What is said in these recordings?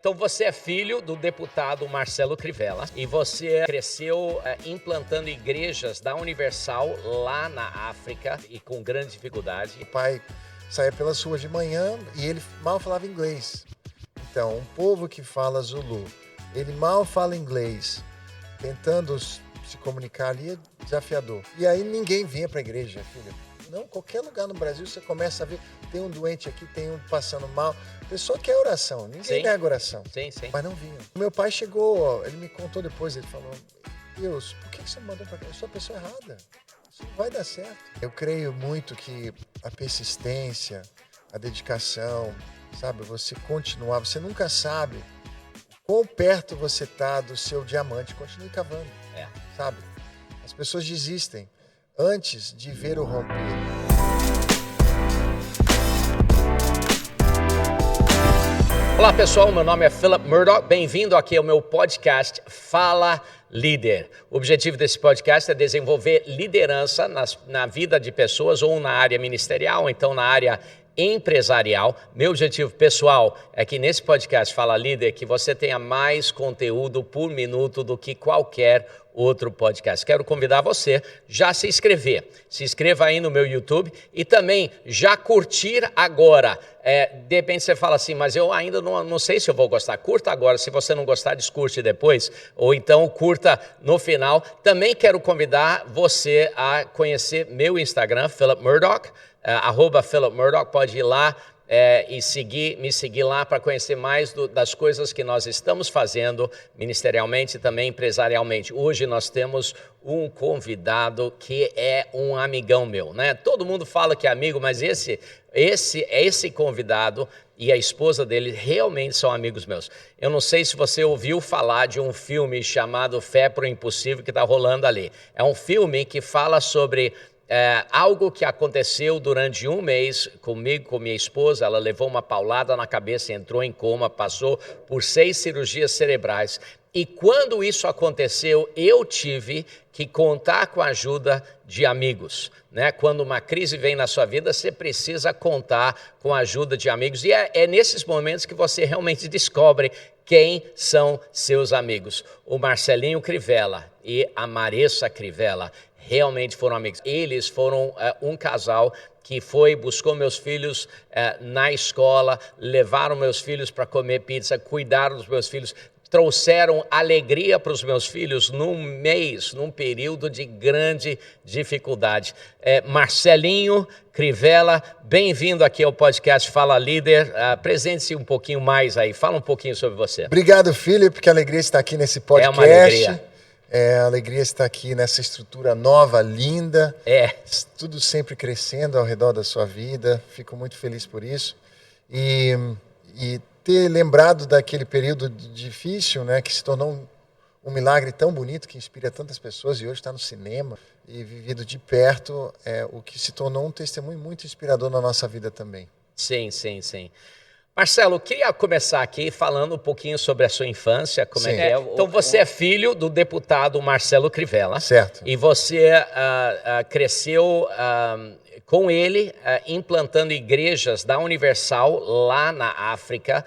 Então você é filho do deputado Marcelo Crivella e você cresceu implantando igrejas da Universal lá na África e com grande dificuldade. O pai saía pelas ruas de manhã e ele mal falava inglês. Então, um povo que fala Zulu, ele mal fala inglês, tentando se comunicar ali é desafiador. E aí ninguém vinha para a igreja, filha. Não, qualquer lugar no Brasil você começa a ver, tem um doente aqui, tem um passando mal. A pessoa quer oração, ninguém nega oração. Sim. Mas não vinha. Meu pai chegou, ele me contou depois, ele falou, Deus, por que você me mandou para cá? Eu sou a pessoa errada. Isso não vai dar certo. Eu creio muito que a persistência, a dedicação, sabe, você continuar, você nunca sabe quão perto você está do seu diamante, continue cavando, sabe? As pessoas desistem antes de ver o romper. Olá pessoal, meu nome é Philip Murdoch, bem-vindo aqui ao meu podcast Fala Líder. O objetivo desse podcast é desenvolver liderança na vida de pessoas ou na área ministerial, ou então na área empresarial. Meu objetivo pessoal é que nesse podcast Fala Líder, que você tenha mais conteúdo por minuto do que qualquer outro podcast. Quero convidar você já a se inscrever. Se inscreva aí no meu YouTube e também já curtir agora. De repente você fala assim, mas eu ainda não sei se eu vou gostar. Curta agora, se você não gostar, descurte depois, ou então curta no final. Também quero convidar você a conhecer meu Instagram, Philip Murdoch, @Philip Murdoch, pode ir lá e me seguir lá para conhecer mais das coisas que nós estamos fazendo ministerialmente e também empresarialmente. Hoje nós temos um convidado que é um amigão meu, né? Todo mundo fala que é amigo, mas esse convidado e a esposa dele realmente são amigos meus. Eu não sei se você ouviu falar de um filme chamado Fé pro Impossível que está rolando ali. É um filme que fala sobre algo que aconteceu durante um mês comigo, com minha esposa. Ela levou uma paulada na cabeça, entrou em coma, passou por 6 cirurgias cerebrais. E quando isso aconteceu, eu tive que contar com a ajuda de amigos, né? Quando uma crise vem na sua vida, você precisa contar com a ajuda de amigos. E é nesses momentos que você realmente descobre quem são seus amigos. O Marcelinho Crivella e a Maressa Crivella realmente foram amigos. Eles foram um casal que buscou meus filhos na escola, levaram meus filhos para comer pizza, cuidaram dos meus filhos, trouxeram alegria para os meus filhos num período de grande dificuldade. Marcelinho Crivella, bem-vindo aqui ao podcast Fala Líder. Apresente-se um pouquinho mais aí, fala um pouquinho sobre você. Obrigado, Philip, que alegria estar aqui nesse podcast. É uma alegria. A alegria estar aqui nessa estrutura nova, linda. Tudo sempre crescendo ao redor da sua vida. Fico muito feliz por isso. E ter lembrado daquele período difícil, né, que se tornou um milagre tão bonito, que inspira tantas pessoas e hoje está no cinema e vivido de perto, o que se tornou um testemunho muito inspirador na nossa vida também. Sim. Marcelo, eu queria começar aqui falando um pouquinho sobre a sua infância, como é que é. Então você é filho do deputado Marcelo Crivella. Certo. E você cresceu com ele implantando igrejas da Universal lá na África.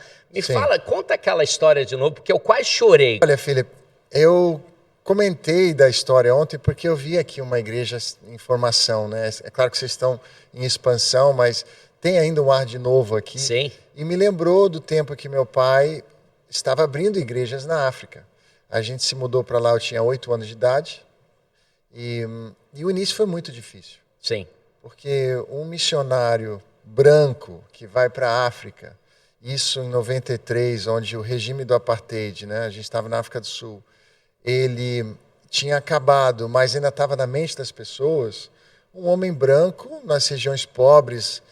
Conta aquela história de novo, porque eu quase chorei. Olha, Felipe, eu comentei da história ontem porque eu vi aqui uma igreja em formação, né? É claro que vocês estão em expansão, mas tem ainda um ar de novo aqui. Sim. E me lembrou do tempo que meu pai estava abrindo igrejas na África. A gente se mudou para lá, eu tinha 8 anos de idade. E o início foi muito difícil. Sim. Porque um missionário branco que vai para a África, isso em 93, onde o regime do apartheid, né, a gente estava na África do Sul, ele tinha acabado, mas ainda estava na mente das pessoas. Um homem branco nas regiões pobres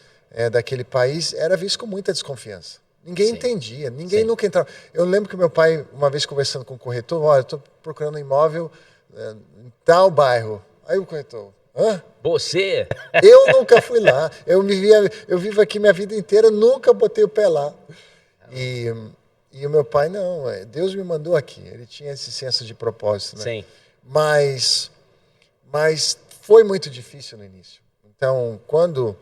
daquele país era visto com muita desconfiança. Ninguém entendia, ninguém nunca entrava. Eu lembro que meu pai, uma vez conversando com o corretor, olha, eu estou procurando um imóvel em tal bairro. Aí o corretor, hã? Você? Eu nunca fui lá. Eu vivo aqui minha vida inteira, nunca botei o pé lá. E o meu pai, não, Deus me mandou aqui. Ele tinha esse senso de propósito, né? Sim. Mas foi muito difícil no início. Então, quando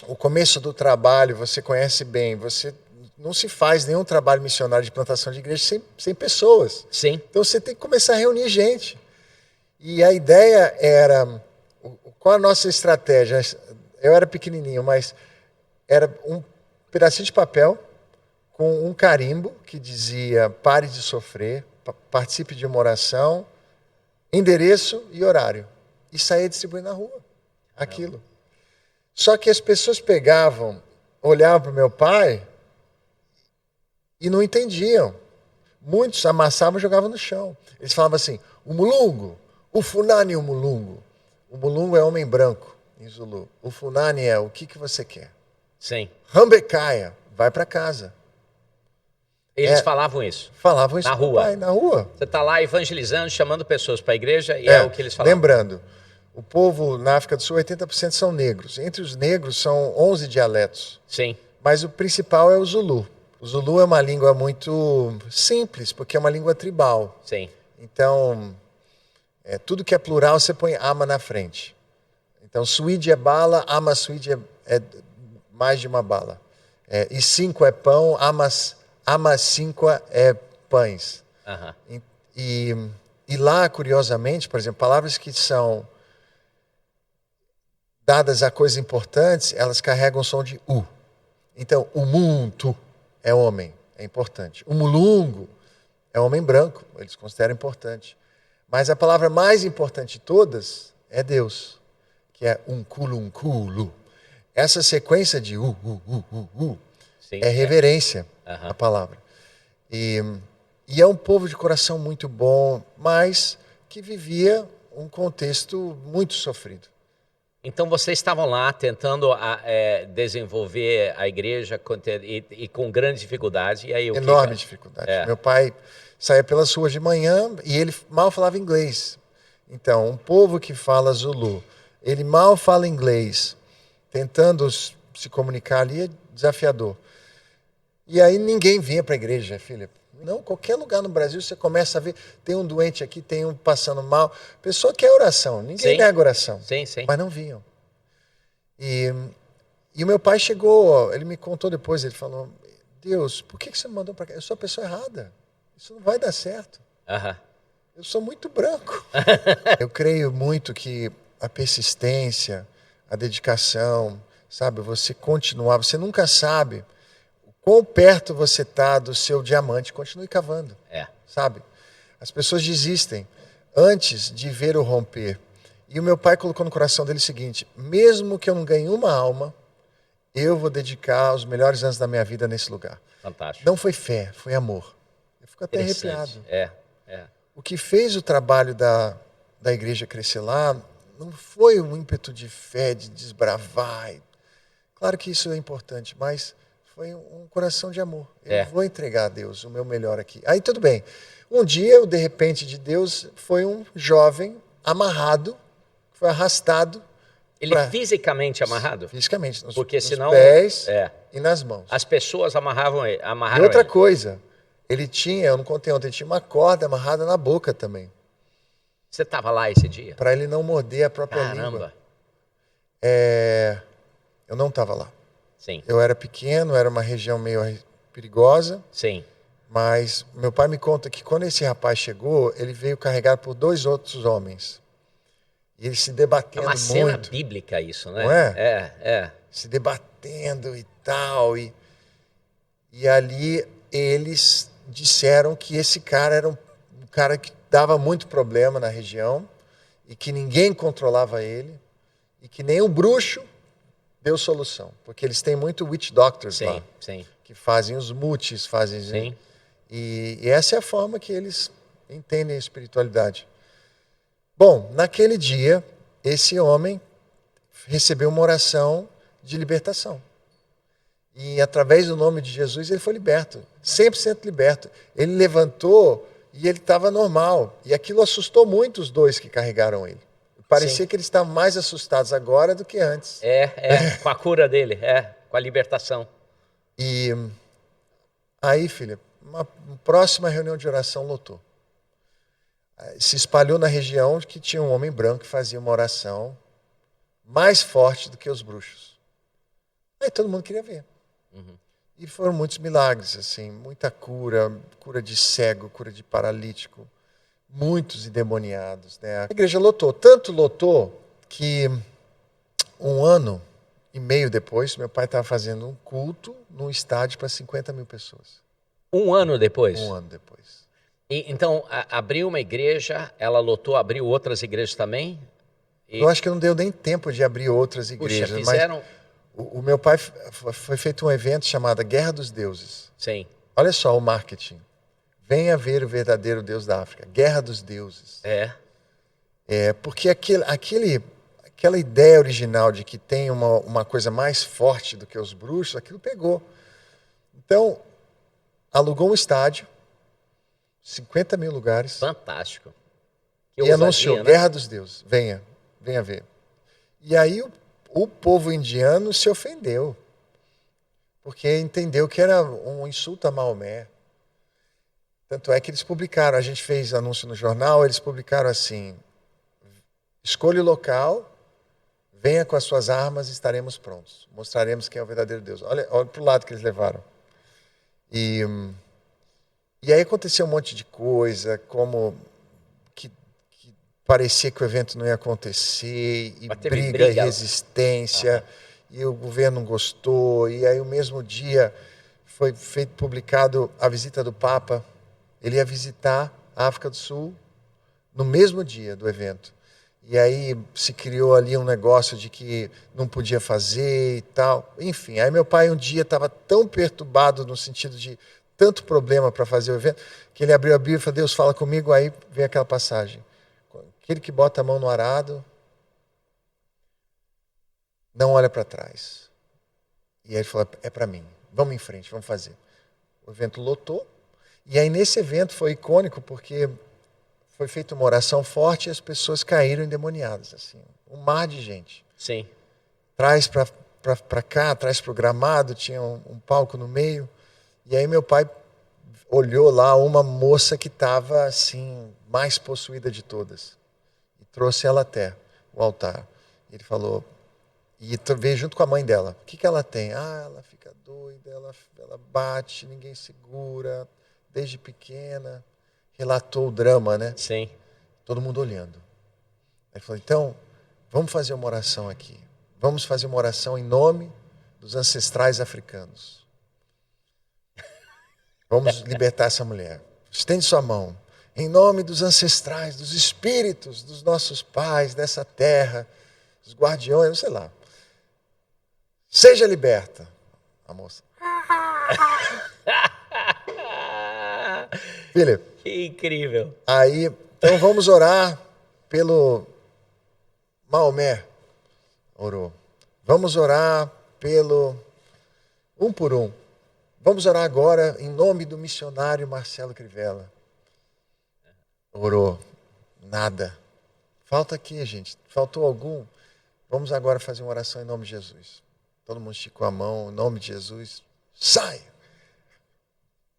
o começo do trabalho, você conhece bem, você não se faz nenhum trabalho missionário de plantação de igreja sem pessoas. Sim. Então você tem que começar a reunir gente. E a ideia era, qual a nossa estratégia? Eu era pequenininho, mas era um pedacinho de papel com um carimbo que dizia: pare de sofrer, participe de uma oração, endereço e horário. E saía distribuindo na rua aquilo. Só que as pessoas pegavam, olhavam para o meu pai e não entendiam. Muitos amassavam e jogavam no chão. Eles falavam assim: o mulungu, o funani o mulungu. O mulungu é homem branco em Zulu. O funani é o que você quer. Sim. Rambecaia, vai para casa. Eles falavam isso? Falavam isso na rua? Pai, na rua. Você está lá evangelizando, chamando pessoas para a igreja e é o que eles falavam. Lembrando, o povo na África do Sul, 80% são negros. Entre os negros são 11 dialetos. Sim. Mas o principal é o Zulu. O Zulu é uma língua muito simples, porque é uma língua tribal. Sim. Então, tudo que é plural, você põe ama na frente. Então, suíde é bala, ama suíde é mais de uma bala. E 5 é pão, ama 5 é pães. Uhum. E lá, curiosamente, por exemplo, palavras que são dadas a coisas importantes, elas carregam o som de U. Então, o muntu é homem, é importante. O mulungu é homem branco, eles consideram importante. Mas a palavra mais importante de todas é Deus, que é unculunculo. Essa sequência de Sim, é reverência Uhum. à palavra. E é um povo de coração muito bom, mas que vivia um contexto muito sofrido. Então vocês estavam lá tentando desenvolver a igreja e com grande dificuldade. E aí, Enorme dificuldade. Meu pai saía pelas ruas de manhã e ele mal falava inglês. Então, um povo que fala Zulu, ele mal fala inglês, tentando se comunicar ali, é desafiador. E aí ninguém vinha para a igreja, Filipe. Não, qualquer lugar no Brasil você começa a ver, tem um doente aqui, tem um passando mal. A pessoa quer oração, ninguém nega oração. Sim, sim. Mas não vinham. E o meu pai chegou, ele me contou depois, ele falou: Deus, por que você me mandou para cá? Eu sou a pessoa errada. Isso não vai dar certo. Uhum. Eu sou muito branco. Eu creio muito que a persistência, a dedicação, sabe, você continuar, você nunca sabe quão perto você está do seu diamante, continue cavando, sabe? As pessoas desistem antes de ver o romper. E o meu pai colocou no coração dele o seguinte: mesmo que eu não ganhe uma alma, eu vou dedicar os melhores anos da minha vida nesse lugar. Fantástico. Não foi fé, foi amor. Eu fico até arrepiado. O que fez o trabalho da igreja crescer lá não foi um ímpeto de fé, de desbravar. Claro que isso é importante, mas foi um coração de amor. Eu vou entregar a Deus o meu melhor aqui. Aí tudo bem. Um dia, de repente, de Deus, foi um jovem amarrado, foi arrastado. Ele fisicamente amarrado? Fisicamente, nos senão, pés e nas mãos. As pessoas amarravam ele. E outra coisa, ele tinha, eu não contei ontem, ele tinha uma corda amarrada na boca também. Você estava lá esse dia? Para ele não morder a própria língua. Eu não estava lá. Sim. Eu era pequeno, era uma região meio perigosa. Sim. Mas meu pai me conta que quando esse rapaz chegou, ele veio carregado por 2 outros homens. E eles se debatendo muito. É uma cena bíblica isso, né? Não é? Se debatendo e tal. E ali eles disseram que esse cara era um cara que dava muito problema na região e que ninguém controlava ele e que nem o bruxo deu solução, porque eles têm muito witch doctors lá, que fazem os mutes, fazem... Sim. E essa é a forma que eles entendem a espiritualidade. Bom, naquele dia, esse homem recebeu uma oração de libertação. E através do nome de Jesus ele foi liberto, 100% liberto. Ele levantou e ele estava normal. E aquilo assustou muito os 2 que carregaram ele. Parecia que eles estavam mais assustados agora do que antes. Com a cura dele, com a libertação. E aí, filha, uma próxima reunião de oração lotou. Se espalhou na região que tinha um homem branco que fazia uma oração mais forte do que os bruxos. Aí todo mundo queria ver. Uhum. E foram muitos milagres, assim, muita cura, cura de cego, cura de paralítico, muitos endemoniados, né? A igreja lotou, tanto lotou que 1 ano e meio depois, meu pai estava fazendo um culto num estádio para 50 mil pessoas. 1 ano depois? 1 ano depois. Então, abriu uma igreja, ela lotou, abriu outras igrejas também? Eu acho que não deu nem tempo de abrir outras igrejas. Puxa, fizeram... Mas o meu pai foi feito um evento chamado Guerra dos Deuses. Sim. Olha só o marketing. Venha ver o verdadeiro Deus da África. Guerra dos Deuses. Porque aquela ideia original de que tem uma coisa mais forte do que os bruxos, aquilo pegou. Então, alugou um estádio, 50 mil lugares. Fantástico. Que ousadia, anunciou, né? Guerra dos Deuses. Venha ver. E aí o povo indiano se ofendeu, porque entendeu que era um insulto a Maomé. Tanto é que eles publicaram, a gente fez anúncio no jornal, eles publicaram assim: escolha o local, venha com as suas armas e estaremos prontos. Mostraremos quem é o verdadeiro Deus. Olha para o lado que eles levaram. E aí aconteceu um monte de coisa, como que parecia que o evento não ia acontecer, e briga e resistência, e o governo não gostou, e aí o mesmo dia foi publicado a visita do Papa. Ele ia visitar a África do Sul no mesmo dia do evento. E aí se criou ali um negócio de que não podia fazer e tal. Enfim, aí meu pai um dia estava tão perturbado no sentido de tanto problema para fazer o evento, que ele abriu a Bíblia e falou: Deus, fala comigo. Aí veio aquela passagem: aquele que bota a mão no arado não olha para trás. E aí ele falou: é para mim, vamos em frente, vamos fazer. O evento lotou. E aí nesse evento foi icônico porque foi feita uma oração forte e as pessoas caíram endemoniadas, assim, um mar de gente. Sim. Traz para cá, traz para o gramado, tinha um palco no meio. E aí meu pai olhou lá uma moça que estava assim, mais possuída de todas. E trouxe ela até o altar. Ele falou, e veio junto com a mãe dela. O que ela tem? Ela fica doida, ela bate, ninguém segura, desde pequena. Relatou o drama, né? Sim. Todo mundo olhando. Ele falou, então, vamos fazer uma oração aqui. Vamos fazer uma oração em nome dos ancestrais africanos. Vamos libertar essa mulher. Estende sua mão. Em nome dos ancestrais, dos espíritos, dos nossos pais, dessa terra, dos guardiões, não sei lá. Seja liberta. A moça. Philip. Que incrível. Aí, então vamos orar pelo Maomé. Orou. Vamos orar pelo um por um. Vamos orar agora em nome do missionário Marcelo Crivella. Orou. Nada. Falta aqui, gente. Faltou algum? Vamos agora fazer uma oração em nome de Jesus. Todo mundo esticou a mão, em nome de Jesus. Sai!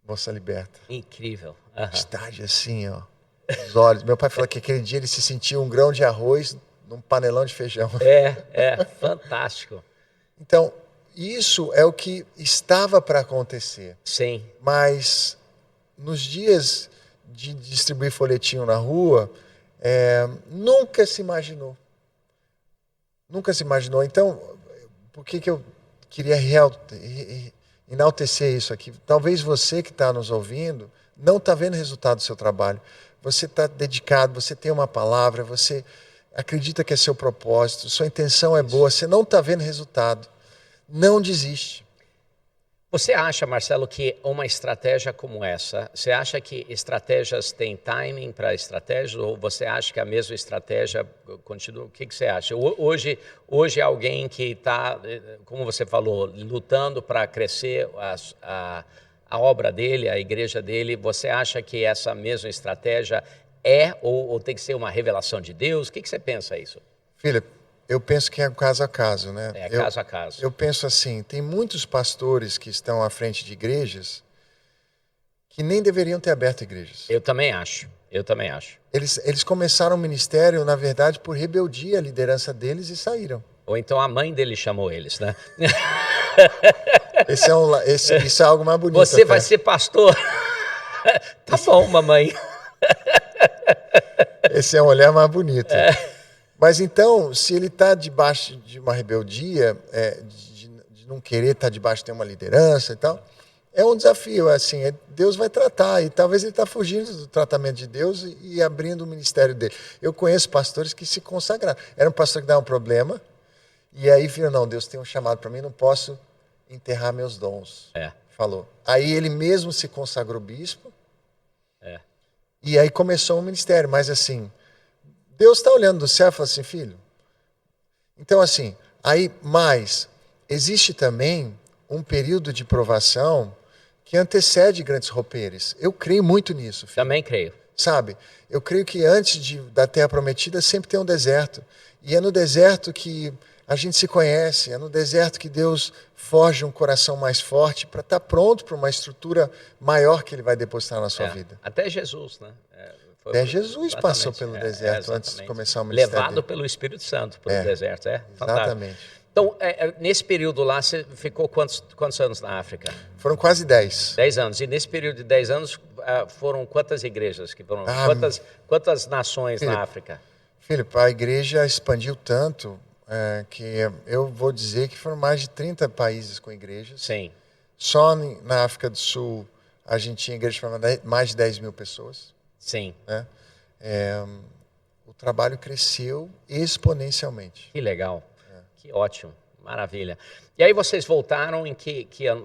Moça liberta. Incrível. Estádio assim, ó. Os olhos. Meu pai falou que aquele dia ele se sentia um grão de arroz num panelão de feijão. Fantástico. Então, isso é o que estava para acontecer. Sim. Mas nos dias de distribuir folhetinho na rua, nunca se imaginou. Nunca se imaginou. Então, por que eu queria enaltecer isso aqui? Talvez você que está nos ouvindo não está vendo o resultado do seu trabalho. Você está dedicado, você tem uma palavra, você acredita que é seu propósito, sua intenção é boa, você não está vendo resultado. Não desiste. Você acha, Marcelo, que uma estratégia como essa, você acha que estratégias têm timing para estratégias, ou você acha que a mesma estratégia continua? O que você acha? Hoje alguém que está, como você falou, lutando para crescer a obra dele, a igreja dele, você acha que essa mesma estratégia ou tem que ser uma revelação de Deus? O que você pensa isso? Philip, eu penso que é caso a caso, né? Caso a caso. Eu penso assim, tem muitos pastores que estão à frente de igrejas que nem deveriam ter aberto igrejas. Eu também acho. Eles começaram o ministério, na verdade, por rebeldia à liderança deles e saíram. Ou então a mãe dele chamou eles, né? Isso é algo mais bonito. Você vai ser pastor? Tá bom, mamãe. Esse é um olhar mais bonito. Mas então, se ele está debaixo de uma rebeldia, de não querer estar debaixo de uma liderança e tal, é um desafio. Assim, Deus vai tratar. E talvez ele está fugindo do tratamento de Deus e abrindo o ministério dele. Eu conheço pastores que se consagraram. Era um pastor que dava um problema, e aí viram, não, Deus tem um chamado para mim, não posso enterrar meus dons. Falou. Aí ele mesmo se consagrou bispo, e aí começou um ministério. Mas assim, Deus está olhando do céu e fala assim, filho. Então assim, mas existe também um período de provação que antecede grandes roupeiros. Eu creio muito nisso, filho. Também creio. Sabe, eu creio que antes da Terra Prometida sempre tem um deserto. E é no deserto que a gente se conhece, é no deserto que Deus forja um coração mais forte para estar pronto para uma estrutura maior que Ele vai depositar na sua vida. Até Jesus, né? Até Jesus passou pelo deserto antes de começar o ministério levado dele. pelo Espírito Santo pelo deserto, fantástico. Exatamente. Então, nesse período lá, você ficou quantos anos na África? Foram quase 10. 10 anos. E nesse período de 10 anos, foram quantas igrejas? Quantas nações na África? Filipe, a igreja expandiu tanto que eu vou dizer que foram mais de 30 países com igrejas. Sim. Só na África do Sul, a gente tinha igreja para mais de 10 mil pessoas. Sim. Né? O trabalho cresceu exponencialmente. Que legal. Que ótimo. Maravilha. E aí vocês voltaram em que ano?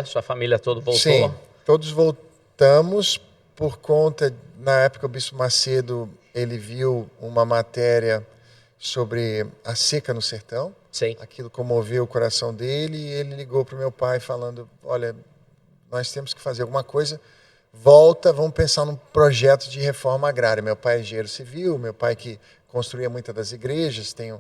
Sua família toda voltou? Sim, todos voltamos por conta, na época o Bispo Macedo, ele viu uma matéria sobre a seca no sertão. Sim. Aquilo comoveu o coração dele e ele ligou para o meu pai falando, olha, nós temos que fazer alguma coisa, vamos pensar num projeto de reforma agrária. Meu pai é engenheiro civil, meu pai que construía muitas das igrejas, tem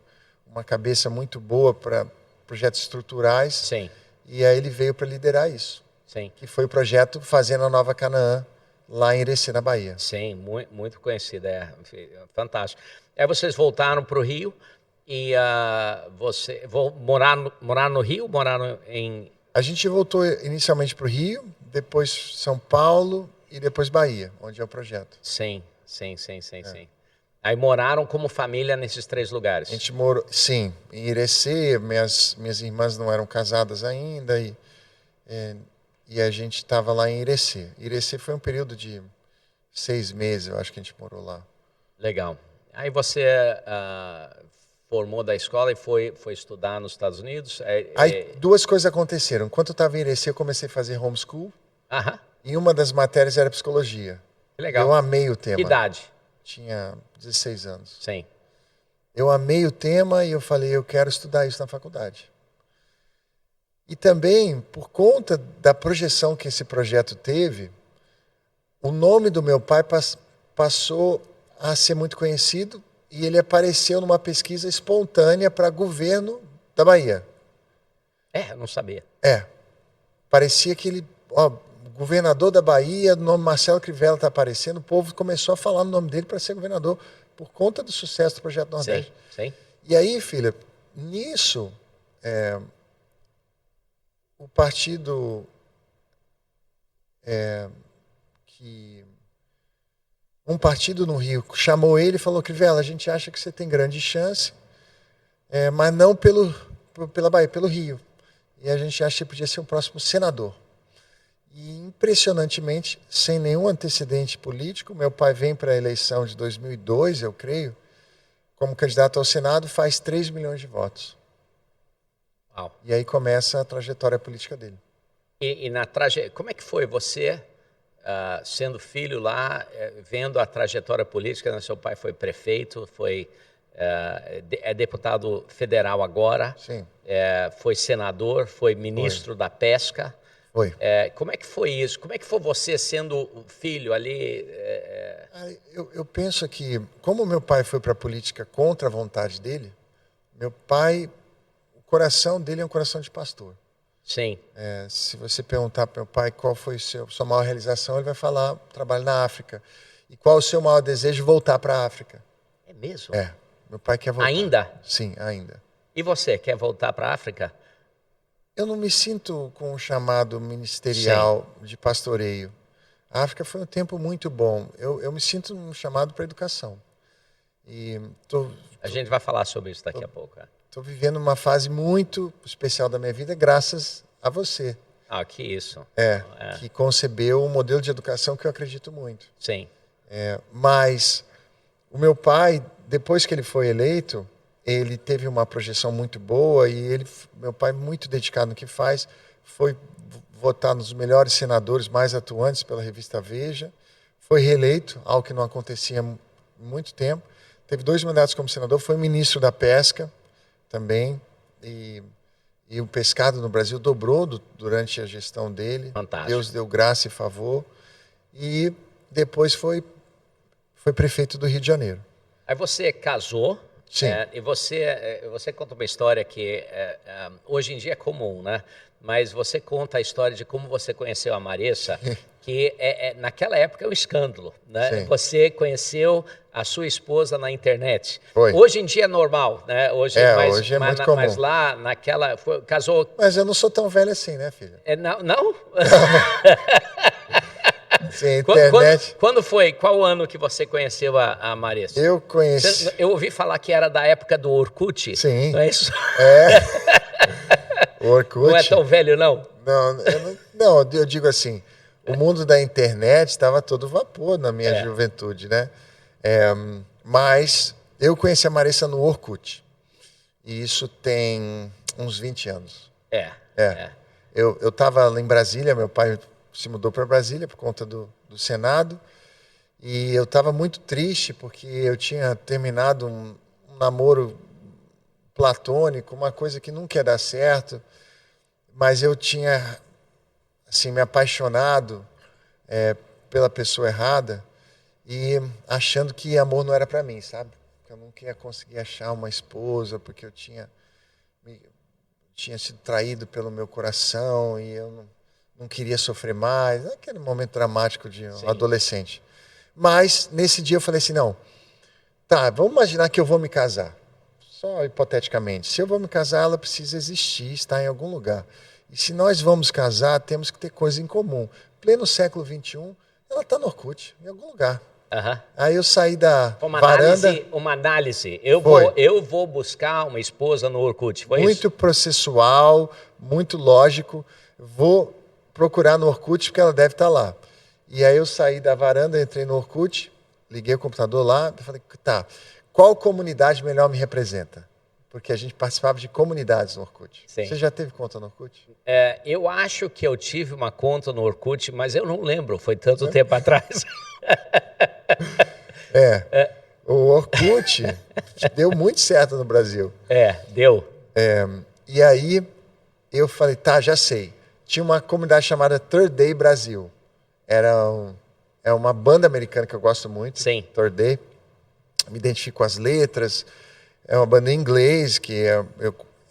uma cabeça muito boa para projetos estruturais. Sim. E aí ele veio para liderar isso. Sim. Que foi o projeto Fazendo a Nova Canaã, lá em Irecê, na Bahia. Sim, muito conhecido, fantástico. Aí vocês voltaram para o Rio e morar no Rio, em... A gente voltou inicialmente para o Rio, depois São Paulo e depois Bahia, onde é o projeto. Sim. Aí moraram como família nesses 3 lugares? A gente morou, sim, em Irecê, minhas irmãs não eram casadas ainda e a gente estava lá em Irecê. Irecê foi um período de 6 meses, eu acho que a gente morou lá. Legal. Aí você formou da escola e foi estudar nos Estados Unidos? Aí 2 coisas aconteceram. Enquanto eu estava em Irecê, eu comecei a fazer homeschool. E uma das matérias era psicologia. Que legal. Eu amei o tema. Que idade? Tinha 16 anos. Sim. Eu amei o tema e eu falei, eu quero estudar isso na faculdade. E também, por conta da projeção que esse projeto teve, o nome do meu pai passou a ser muito conhecido e ele apareceu numa pesquisa espontânea para governo da Bahia. Eu não sabia. Parecia que ele... governador da Bahia, o nome Marcelo Crivella está aparecendo, o povo começou a falar no nome dele para ser governador por conta do sucesso do Projeto Nordeste. Sim. E aí, filha, nisso, o partido um partido no Rio chamou ele e falou, Crivella, a gente acha que você tem grande chance, mas não pela Bahia, pelo Rio. E a gente acha que podia ser o próximo senador. E, impressionantemente, sem nenhum antecedente político, meu pai vem para a eleição de 2002, eu creio, como candidato ao Senado, faz 3 milhões de votos. Uau. E aí começa a trajetória política dele. E como é que foi você, sendo filho lá, vendo a trajetória política, né? Seu pai foi prefeito, é deputado federal agora, Sim. Foi senador, foi ministro da Pesca. Foi. Como é que foi isso? Como é que foi você sendo filho ali? Eu penso que, como meu pai foi para a política contra a vontade dele, meu pai, o coração dele é um coração de pastor. Sim. Se você perguntar para meu pai qual foi sua maior realização, ele vai falar, trabalho na África. E qual o seu maior desejo? Voltar para a África. É mesmo? Meu pai quer voltar. Ainda? Sim, ainda. E você, quer voltar para a África? Eu não me sinto com um chamado ministerial de pastoreio. A África foi um tempo muito bom. Eu me sinto um chamado para educação. E A gente vai falar sobre isso daqui a pouco. Estou vivendo uma fase muito especial da minha vida graças a você. Ah, que isso. Que concebeu um modelo de educação que eu acredito muito. Sim. Mas o meu pai, depois que ele foi eleito, ele teve uma projeção muito boa e meu pai, muito dedicado no que faz, foi votar nos melhores senadores mais atuantes pela revista Veja, foi reeleito, algo que não acontecia há muito tempo, teve 2 mandatos como senador, foi ministro da Pesca também, e o pescado no Brasil dobrou durante a gestão dele. Fantástico. Deus deu graça e favor, e depois foi prefeito do Rio de Janeiro. Aí você casou. Sim. E você conta uma história que hoje em dia é comum, né? Mas você conta a história de como você conheceu a Marissa, que naquela época é um escândalo, né? Sim. Você conheceu a sua esposa na internet. Foi. Hoje em dia é normal, né? Hoje é muito comum. Mas lá, casou... Mas eu não sou tão velho assim, né, filha? Não? Sim, internet. Quando foi? Qual ano que você conheceu a Marissa? Eu conheci... Eu ouvi falar que era da época do Orkut. Sim. Não é isso? O Orkut. Não é tão velho, não? Não, eu digo assim, o mundo da internet estava todo vapor na minha juventude, né? Mas eu conheci a Marissa no Orkut. E isso tem uns 20 anos. Eu estava em Brasília, meu pai se mudou para Brasília por conta do Senado, e eu estava muito triste porque eu tinha terminado um namoro platônico, uma coisa que nunca ia dar certo, mas eu tinha assim, me apaixonado pela pessoa errada e achando que amor não era para mim, sabe? Que eu nunca ia conseguir achar uma esposa porque eu tinha sido traído pelo meu coração e eu não queria sofrer mais, aquele momento dramático de um adolescente. Mas, nesse dia eu falei assim, não, vamos imaginar que eu vou me casar. Só hipoteticamente. Se eu vou me casar, ela precisa existir, estar em algum lugar. E se nós vamos casar, temos que ter coisa em comum. Pleno século XXI, ela está no Orkut, em algum lugar. Aí eu saí da varanda... Uma análise. Eu vou buscar uma esposa no Orkut. Foi muito isso? Processual, muito lógico. Vou procurar no Orkut porque ela deve estar lá. E aí eu saí da varanda, entrei no Orkut, liguei o computador lá e falei, qual comunidade melhor me representa? Porque a gente participava de comunidades no Orkut. Sim. Você já teve conta no Orkut? Eu acho que eu tive uma conta no Orkut, mas eu não lembro, foi tanto tempo atrás. O Orkut deu muito certo no Brasil. Deu. E aí eu falei, já sei. Tinha uma comunidade chamada Third Day Brasil. É uma banda americana que eu gosto muito. Sim. Third Day. Me identifico com as letras. É uma banda em inglês, que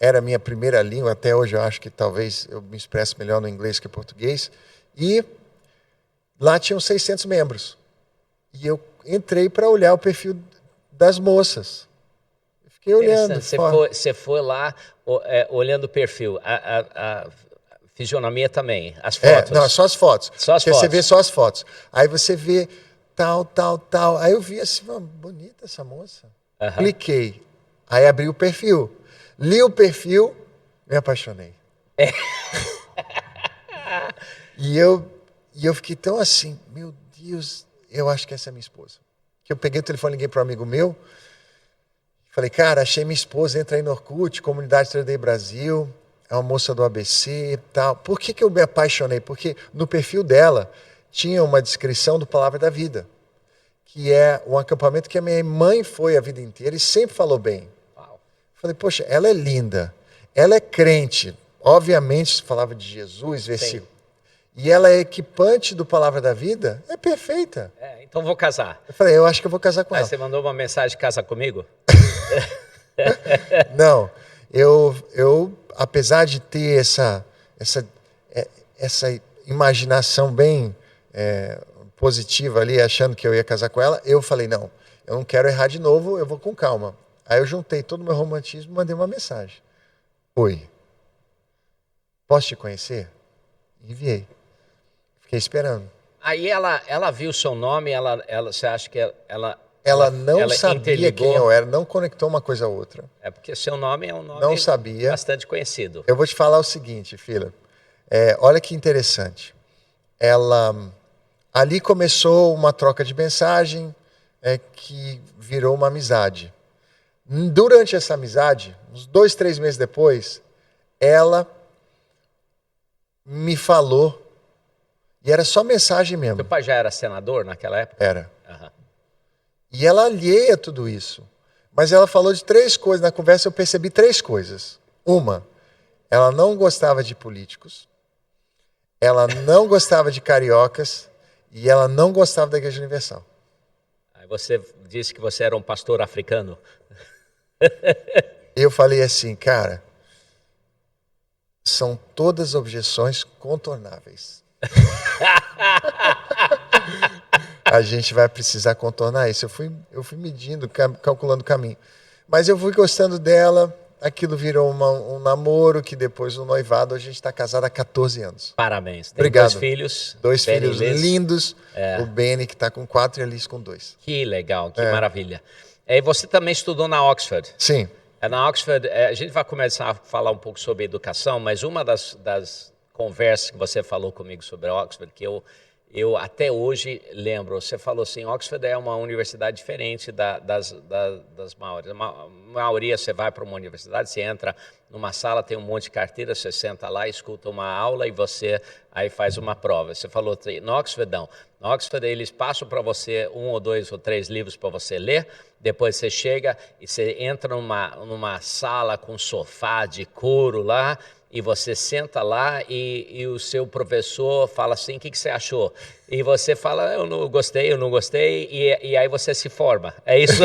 era a minha primeira língua. Até hoje eu acho que talvez eu me expresso melhor no inglês que no português. E lá tinham 600 membros. E eu entrei para olhar o perfil das moças. Fiquei olhando. Você foi lá olhando o perfil. A fisionomia também, as fotos. Não, só as fotos. Só as fotos. Você vê só as fotos. Aí você vê tal. Aí eu vi assim, bonita essa moça. Cliquei. Aí abri o perfil. Li o perfil, me apaixonei. E eu fiquei tão assim, meu Deus, eu acho que essa é minha esposa. Que eu peguei o telefone, liguei para um amigo meu, falei, cara, achei minha esposa, entra aí no Orkut, Comunidade 3D Brasil, é uma moça do ABC e tal. Por que eu me apaixonei? Porque no perfil dela tinha uma descrição do Palavra da Vida, que é um acampamento que a minha mãe foi a vida inteira e sempre falou bem. Uau. Falei, poxa, ela é linda, ela é crente, obviamente falava de Jesus, versículo. E ela é equipante do Palavra da Vida, é perfeita. Então vou casar. Eu falei, eu acho que eu vou casar com ela. Aí você mandou uma mensagem, casa comigo? Não, eu apesar de ter essa imaginação bem positiva ali, achando que eu ia casar com ela, eu falei, não, eu não quero errar de novo, eu vou com calma. Aí eu juntei todo o meu romantismo e mandei uma mensagem. Oi. Posso te conhecer? Enviei. Fiquei esperando. Aí ela viu o seu nome, você acha que Ela não sabia interligou? quem eu era, não conectou uma coisa a outra. É porque seu nome é um nome Não sabia. bastante conhecido. Eu vou te falar o seguinte, filha. Olha que interessante. Ali começou uma troca de mensagem que virou uma amizade. Durante essa amizade, uns 2, 3 meses depois, ela me falou, e era só mensagem mesmo. Seu pai já era senador naquela época? Era. Uhum. E ela alheia a tudo isso. Mas ela falou de 3 coisas. Na conversa eu percebi 3 coisas. Uma, ela não gostava de políticos, ela não gostava de cariocas e ela não gostava da Igreja Universal. Aí você disse que você era um pastor africano. Eu falei assim, cara, são todas objeções contornáveis. A gente vai precisar contornar isso. Eu fui medindo, calculando o caminho. Mas eu fui gostando dela, aquilo virou um namoro, que depois um noivado, a gente está casado há 14 anos. Parabéns. Tem Obrigado. 2 filhos. 2 Benny filhos e Liz. lindos. O Benny, que está com 4, e a Liz com 2. Que legal, que maravilha. E você também estudou na Oxford. Sim. Na Oxford, a gente vai começar a falar um pouco sobre educação, mas uma das conversas que você falou comigo sobre Oxford, que eu até hoje lembro, você falou assim, Oxford é uma universidade diferente das maiores. A maioria, você vai para uma universidade, você entra numa sala, tem um monte de carteira, você senta lá, escuta uma aula e você aí faz uma prova. Você falou, no Oxford não. No Oxford eles passam para você 1 ou 2 ou 3 livros para você ler, depois você chega e você entra numa sala com sofá de couro lá, e você senta lá e o seu professor fala assim, o que você achou? E você fala, eu não gostei, e aí você se forma. É isso?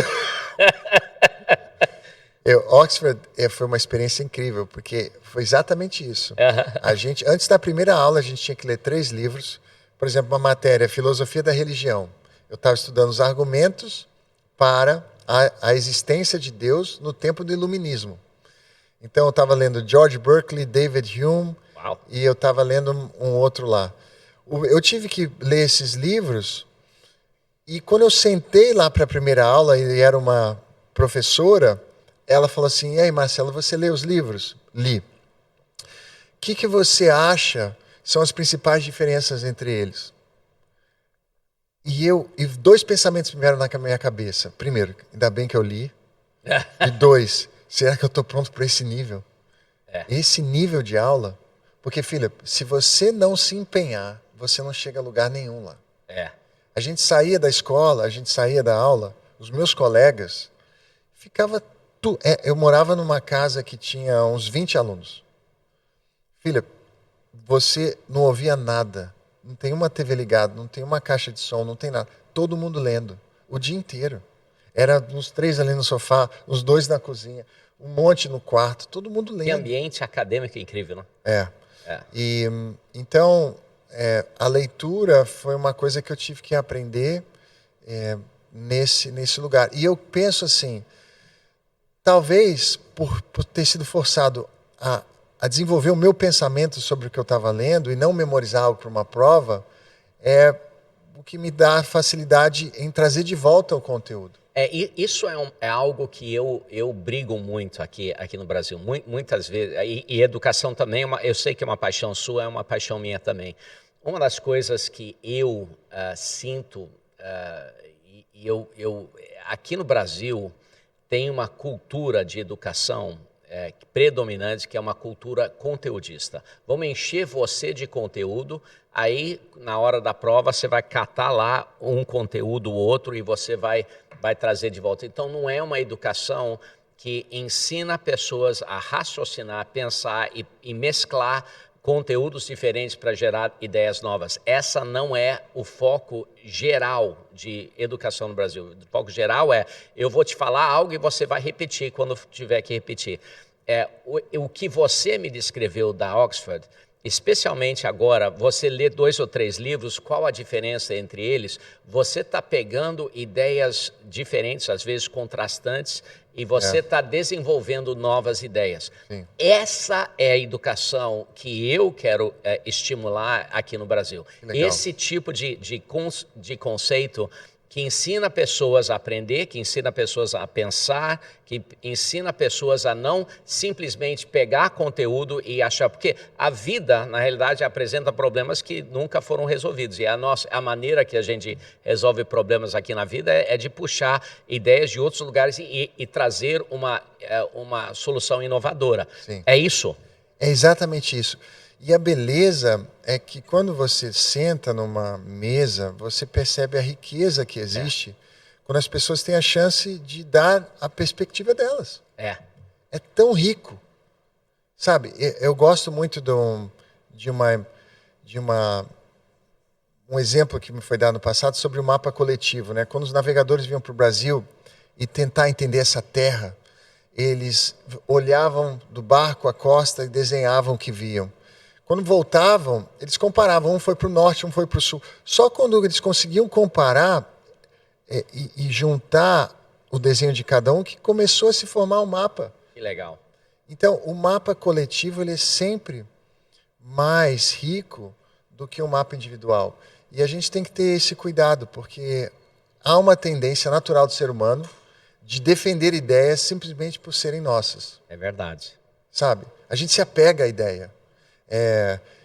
Oxford foi uma experiência incrível, porque foi exatamente isso. A gente, antes da primeira aula, a gente tinha que ler 3 livros. Por exemplo, uma matéria, Filosofia da Religião. Eu estava estudando os argumentos para a existência de Deus no tempo do Iluminismo. Então eu estava lendo George Berkeley, David Hume, Uau. E eu estava lendo um outro lá. Eu tive que ler esses livros, e quando eu sentei lá para a primeira aula, e era uma professora, ela falou assim, e aí Marcelo, você lê os livros? Li. O que você acha são as principais diferenças entre eles? E 2 pensamentos vieram na minha cabeça. Primeiro, ainda bem que eu li. E 2, será que eu estou pronto para esse nível? Esse nível de aula? Porque, filha, se você não se empenhar, você não chega a lugar nenhum lá. A gente saía da escola, a gente saía da aula, os meus colegas, eu morava numa casa que tinha uns 20 alunos. Filha, você não ouvia nada. Não tem uma TV ligada, não tem uma caixa de som, não tem nada. Todo mundo lendo, o dia inteiro. Era uns 3 ali no sofá, uns 2 na cozinha, um monte no quarto, todo mundo lendo. Que ambiente acadêmico incrível, né? E então, a leitura foi uma coisa que eu tive que aprender nesse lugar. E eu penso assim, talvez por ter sido forçado a desenvolver o meu pensamento sobre o que eu estava lendo e não memorizar algo para uma prova, é o que me dá facilidade em trazer de volta o conteúdo. Isso é algo que eu brigo muito aqui no Brasil, muitas vezes, e educação também, eu sei que é uma paixão sua, é uma paixão minha também. Uma das coisas que eu sinto, aqui no Brasil tem uma cultura de educação predominante, que é uma cultura conteudista. Vamos encher você de conteúdo, aí na hora da prova você vai catar lá um conteúdo ou outro e você vai trazer de volta. Então não é uma educação que ensina pessoas a raciocinar, pensar e mesclar conteúdos diferentes para gerar ideias novas. Essa não é o foco geral de educação no Brasil. O foco geral eu vou te falar algo e você vai repetir quando tiver que repetir. O que você me descreveu da Oxford especialmente agora, você lê 2 ou 3 livros, qual a diferença entre eles? Você está pegando ideias diferentes, às vezes contrastantes, e você está desenvolvendo novas ideias. Sim. Essa é a educação que eu quero estimular aqui no Brasil. Esse tipo de conceito que ensina pessoas a aprender, que ensina pessoas a pensar, que ensina pessoas a não simplesmente pegar conteúdo e achar... Porque a vida, na realidade, apresenta problemas que nunca foram resolvidos. E a maneira que a gente resolve problemas aqui na vida é de puxar ideias de outros lugares e trazer uma solução inovadora. Sim. É isso? É exatamente isso. E a beleza é que quando você senta numa mesa, você percebe a riqueza que existe quando as pessoas têm a chance de dar a perspectiva delas. É tão rico. Sabe, eu gosto muito de um exemplo que me foi dado no passado sobre o mapa coletivo, né? Quando os navegadores vinham para o Brasil e tentar entender essa terra, eles olhavam do barco à costa e desenhavam o que viam. Quando voltavam, eles comparavam, um foi para o norte, um foi para o sul. Só quando eles conseguiam comparar e juntar o desenho de cada um que começou a se formar o mapa. Que legal. Então, o mapa coletivo ele é sempre mais rico do que o mapa individual. E a gente tem que ter esse cuidado, porque há uma tendência natural do ser humano de defender ideias simplesmente por serem nossas. É verdade. Sabe? A gente se apega à ideia.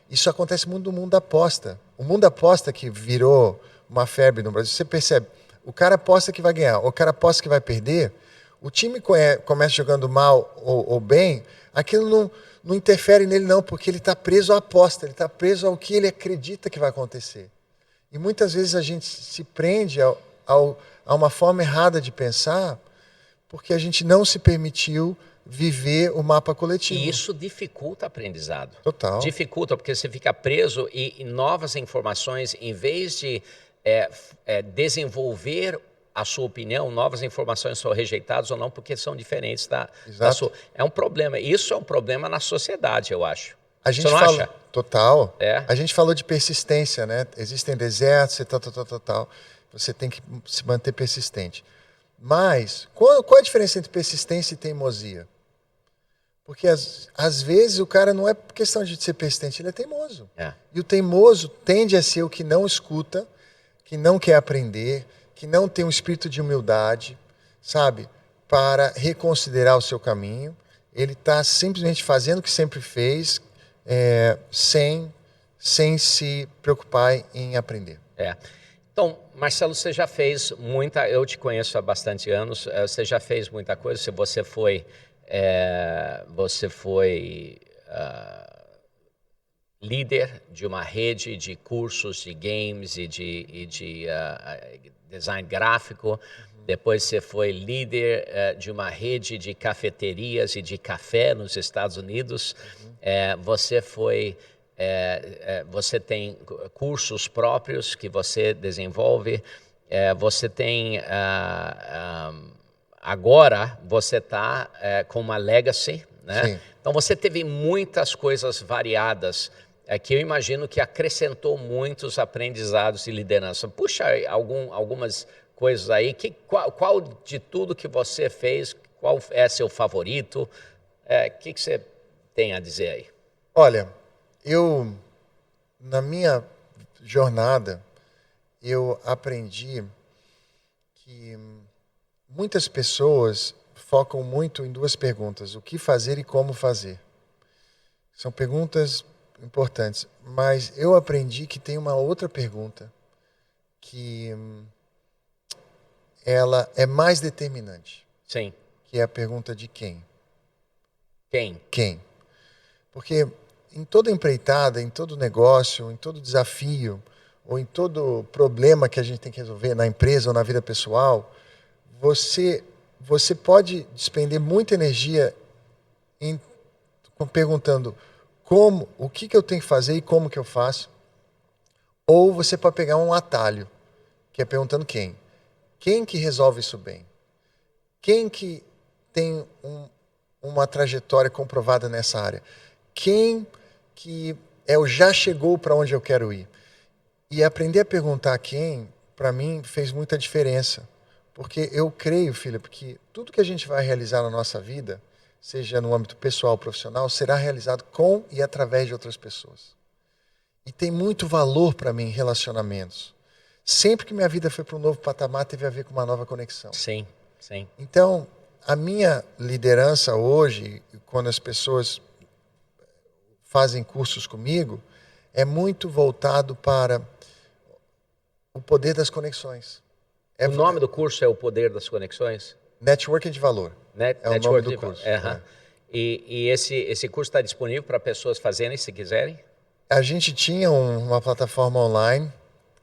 Isso acontece muito no mundo da aposta. O mundo da aposta que virou uma febre no Brasil, você percebe, o cara aposta que vai ganhar, o cara aposta que vai perder, o time começa jogando mal ou bem, aquilo não interfere nele não, porque ele está preso à aposta, ele está preso ao que ele acredita que vai acontecer. E muitas vezes a gente se prende a uma forma errada de pensar, porque a gente não se permitiu viver o mapa coletivo. E isso dificulta o aprendizado. Total. Dificulta, porque você fica preso e novas informações, em vez de desenvolver a sua opinião, novas informações são rejeitadas ou não, porque são diferentes da sua. É um problema. Isso é um problema na sociedade, eu acho. Você não acha? Total. A gente falou de persistência, né? Existem desertos e tal. Você tem que se manter persistente. Mas, qual a diferença entre persistência e teimosia? Porque, às vezes, o cara não é questão de ser persistente, ele é teimoso. E o teimoso tende a ser o que não escuta, que não quer aprender, que não tem um espírito de humildade, sabe? Para reconsiderar o seu caminho. Ele está simplesmente fazendo o que sempre fez, sem se preocupar em aprender. Então, Marcelo, você já fez muita... Eu te conheço há bastante anos. Você já fez muita coisa. Se você foi líder de uma rede de cursos de games e de design gráfico. Depois você foi líder de uma rede de cafeterias e de café nos Estados Unidos. Você tem cursos próprios que você desenvolve. Você tem... Agora você está com uma legacy, né? Sim. Então você teve muitas coisas variadas que eu imagino que acrescentou muitos aprendizados de liderança. Puxa algumas coisas aí. Qual de tudo que você fez, qual é seu favorito? O que você tem a dizer aí? Olha, na minha jornada, eu aprendi que muitas pessoas focam muito em duas perguntas: o que fazer e como fazer. São perguntas importantes, mas eu aprendi que tem uma outra pergunta que ela é mais determinante. Sim. Que é a pergunta de quem. Quem? Porque em toda empreitada, em todo negócio, em todo desafio, ou em todo problema que a gente tem que resolver na empresa ou na vida pessoal, você pode despender muita energia perguntando o que eu tenho que fazer e como que eu faço. Ou você pode pegar um atalho, que é perguntando quem. Quem que resolve isso bem? Quem que tem uma trajetória comprovada nessa área? Quem que é o já chegou para onde eu quero ir. E aprender a perguntar quem, para mim, fez muita diferença. Porque eu creio, Philip, que tudo que a gente vai realizar na nossa vida, seja no âmbito pessoal ou profissional, será realizado com e através de outras pessoas. E tem muito valor para mim em relacionamentos. Sempre que minha vida foi para um novo patamar, teve a ver com uma nova conexão. Sim, sim. Então, a minha liderança hoje, quando as pessoas fazem cursos comigo, é muito voltado para o poder das conexões. O nome do curso é O Poder das Conexões? Networking de Valor. É o nome do curso. E esse curso está disponível para pessoas fazerem, se quiserem? A gente tinha uma plataforma online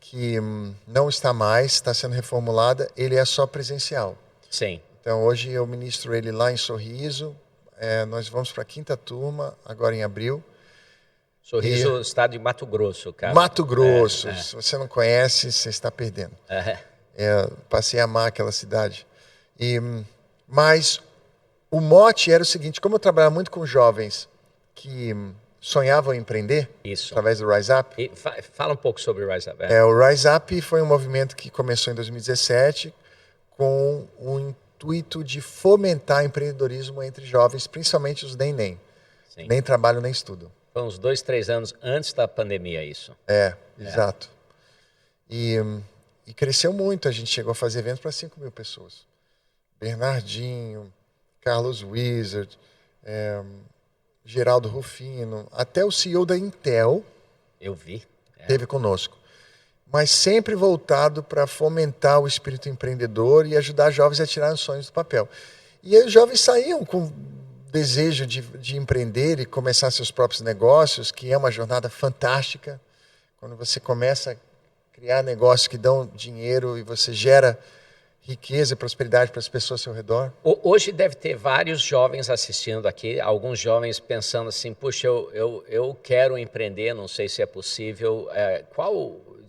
que não está mais, está sendo reformulada. Ele é só presencial. Sim. Então, hoje eu ministro ele lá em Sorriso. Nós vamos para a 5ª turma, agora em abril. Sorriso, estado de Mato Grosso, cara. Mato Grosso. Se você não conhece, você está perdendo. Passei a amar aquela cidade. Mas o mote era o seguinte: como eu trabalhava muito com jovens que sonhavam em empreender, através do Rise Up. Fala um pouco sobre o Rise Up. O Rise Up foi um movimento que começou em 2017 com o intuito de fomentar empreendedorismo entre jovens, principalmente os nem trabalham nem estudam. Foi uns 2, 3 anos antes da pandemia isso. Exato. E cresceu muito, a gente chegou a fazer eventos para 5.000 pessoas. Bernardinho, Carlos Wizard, Geraldo Rufino, até o CEO da Intel eu vi. Esteve conosco. Mas sempre voltado para fomentar o espírito empreendedor e ajudar jovens a tirar os sonhos do papel. E aí os jovens saíam com desejo de empreender e começar seus próprios negócios, que é uma jornada fantástica. Quando você começa a criar negócios que dão dinheiro e você gera riqueza e prosperidade para as pessoas ao seu redor. Hoje deve ter vários jovens assistindo aqui, alguns jovens pensando assim, puxa, eu quero empreender, não sei se é possível.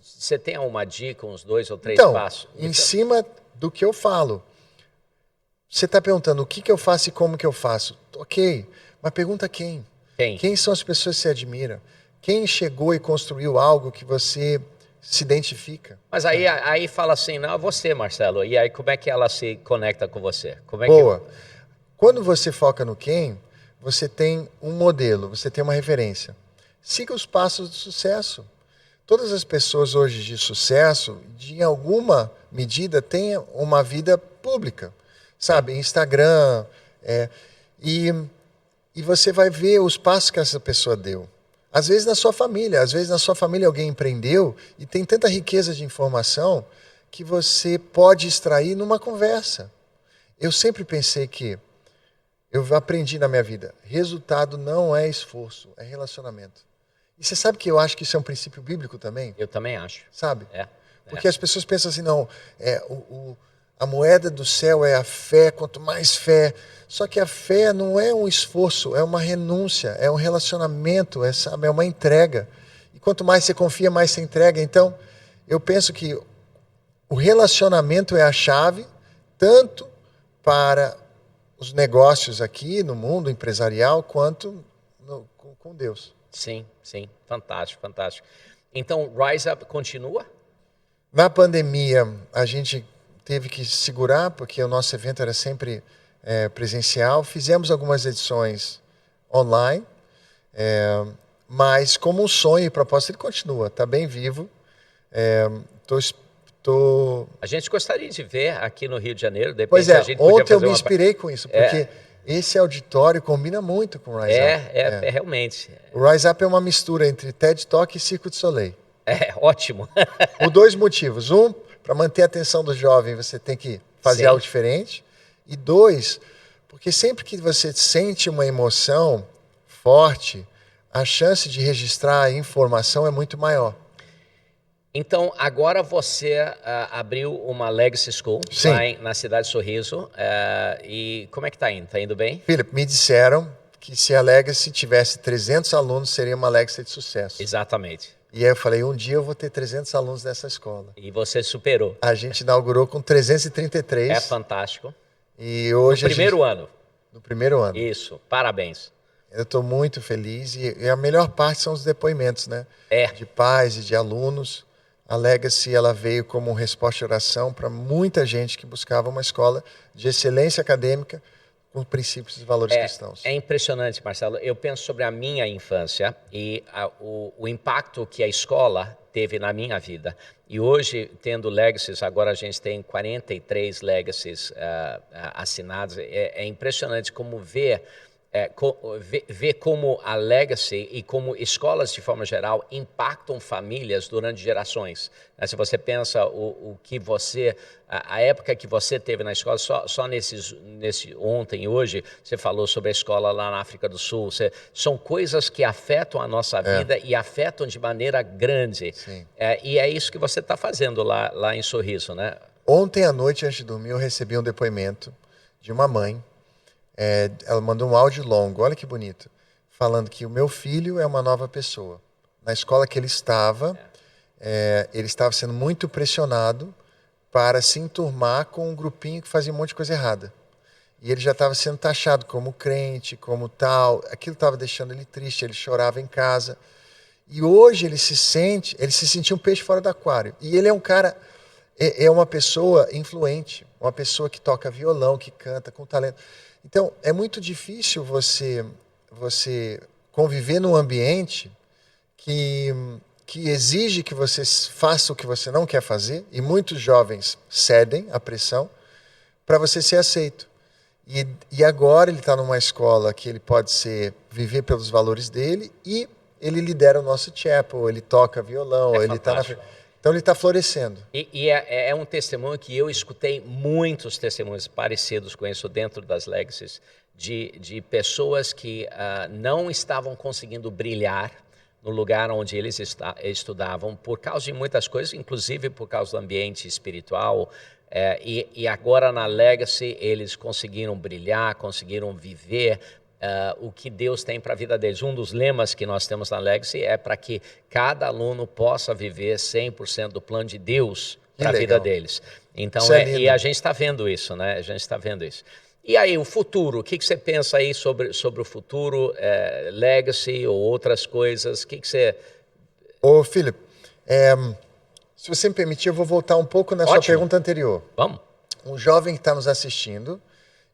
Você tem uma dica, uns 2 ou 3 passos? Em cima do que eu falo. Você está perguntando o que eu faço e como que eu faço. Ok, mas pergunta quem? Quem são as pessoas que você admira? Quem chegou e construiu algo que você se identifica? Mas aí fala assim, não, você, Marcelo. E aí como é que ela se conecta com você? Boa. Quando você foca no quem, você tem um modelo, você tem uma referência. Siga os passos do sucesso. Todas as pessoas hoje de sucesso, de alguma medida, têm uma vida pública. Sabe, Instagram. E você vai ver os passos que essa pessoa deu. Às vezes na sua família alguém empreendeu e tem tanta riqueza de informação que você pode extrair numa conversa. Eu sempre pensei que, eu aprendi na minha vida, resultado não é esforço, é relacionamento. E você sabe que eu acho que isso é um princípio bíblico também? Eu também acho. Sabe? Porque as pessoas pensam assim, não, a moeda do céu é a fé, quanto mais fé. Só que a fé não é um esforço, é uma renúncia, é um relacionamento, é uma entrega. E quanto mais você confia, mais você entrega. Então, eu penso que o relacionamento é a chave, tanto para os negócios aqui no mundo empresarial, quanto com Deus. Sim. Fantástico, fantástico. Então, Rise Up continua? Na pandemia, a gente teve que segurar, porque o nosso evento era sempre presencial. Fizemos algumas edições online, mas como um sonho e propósito, ele continua, está bem vivo. A gente gostaria de ver aqui no Rio de Janeiro. Pois ontem eu me inspirei com isso, porque esse auditório combina muito com o Rise Up. Realmente. O Rise Up é uma mistura entre TED Talk e Circo de Soleil. Ótimo. Por 2 motivos. Para manter a atenção do jovem, você tem que fazer algo diferente. E 2, porque sempre que você sente uma emoção forte, a chance de registrar a informação é muito maior. Então, agora você abriu uma Legacy School lá na cidade de Sorriso. E como é que está indo? Está indo bem? Philip, me disseram que se a Legacy tivesse 300 alunos, seria uma Legacy de sucesso. Exatamente. E aí eu falei, um dia eu vou ter 300 alunos nessa escola. E você superou. A gente inaugurou com 333. É fantástico. E hoje no primeiro ano. No primeiro ano. Isso, parabéns. Eu estou muito feliz e a melhor parte são os depoimentos, né? É. De pais e de alunos. A Legacy, ela veio como resposta de oração para muita gente que buscava uma escola de excelência acadêmica com princípios e valores cristãos. É impressionante, Marcelo. Eu penso sobre a minha infância e o impacto que a escola teve na minha vida. E hoje, tendo Legacies, agora a gente tem 43 Legacies assinados. É impressionante como ver como a Legacy e como escolas, de forma geral, impactam famílias durante gerações. Se você pensa o que você... A época que você teve na escola, só nesse ontem e hoje, você falou sobre a escola lá na África do Sul. São coisas que afetam a nossa vida e afetam de maneira grande. E é isso que você está fazendo lá em Sorriso, né? Ontem à noite, antes de dormir, eu recebi um depoimento de uma mãe. Ela mandou um áudio longo, olha que bonito, falando que o meu filho é uma nova pessoa. Na escola que ele estava sendo muito pressionado para se enturmar com um grupinho que fazia um monte de coisa errada. E ele já estava sendo taxado como crente, como tal. Aquilo estava deixando ele triste, ele chorava em casa. E hoje ele se sentia um peixe fora do aquário. E ele é um cara, é uma pessoa influente, uma pessoa que toca violão, que canta com talento. Então, é muito difícil você conviver num ambiente que exige que você faça o que você não quer fazer, e muitos jovens cedem à pressão para você ser aceito. E agora ele está numa escola que ele pode viver pelos valores dele, e ele lidera o nosso chapel, ele toca violão, ele está então ele está florescendo. E é um testemunho que eu escutei muitos testemunhos parecidos com isso dentro das Legacies, de pessoas que não estavam conseguindo brilhar no lugar onde eles estudavam por causa de muitas coisas, inclusive por causa do ambiente espiritual. E agora na Legacy eles conseguiram brilhar, conseguiram viver o que Deus tem para a vida deles. Um dos lemas que nós temos na Legacy é para que cada aluno possa viver 100% do plano de Deus para a vida deles. Então, e a gente está vendo isso, né? A gente está vendo isso. E aí, o futuro, o que você pensa aí sobre o futuro, Legacy ou outras coisas? O que você... Ô, Philip, se você me permitir, eu vou voltar um pouco na sua pergunta anterior. Vamos. Um jovem que está nos assistindo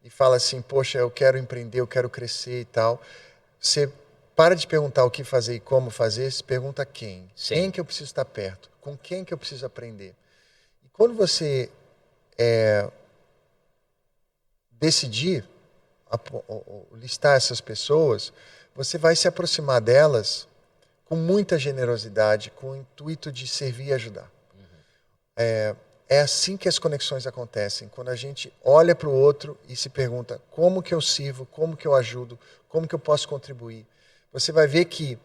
e fala assim, poxa, eu quero empreender, eu quero crescer e tal. Você para de perguntar o que fazer e como fazer, se pergunta quem. Sim. Quem que eu preciso estar perto? Com quem que eu preciso aprender? E quando você decidir listar essas pessoas, você vai se aproximar delas com muita generosidade, com o intuito de servir e ajudar. É assim que as conexões acontecem, quando a gente olha para o outro e se pergunta como que eu sirvo, como que eu ajudo, como que eu posso contribuir. Você vai ver que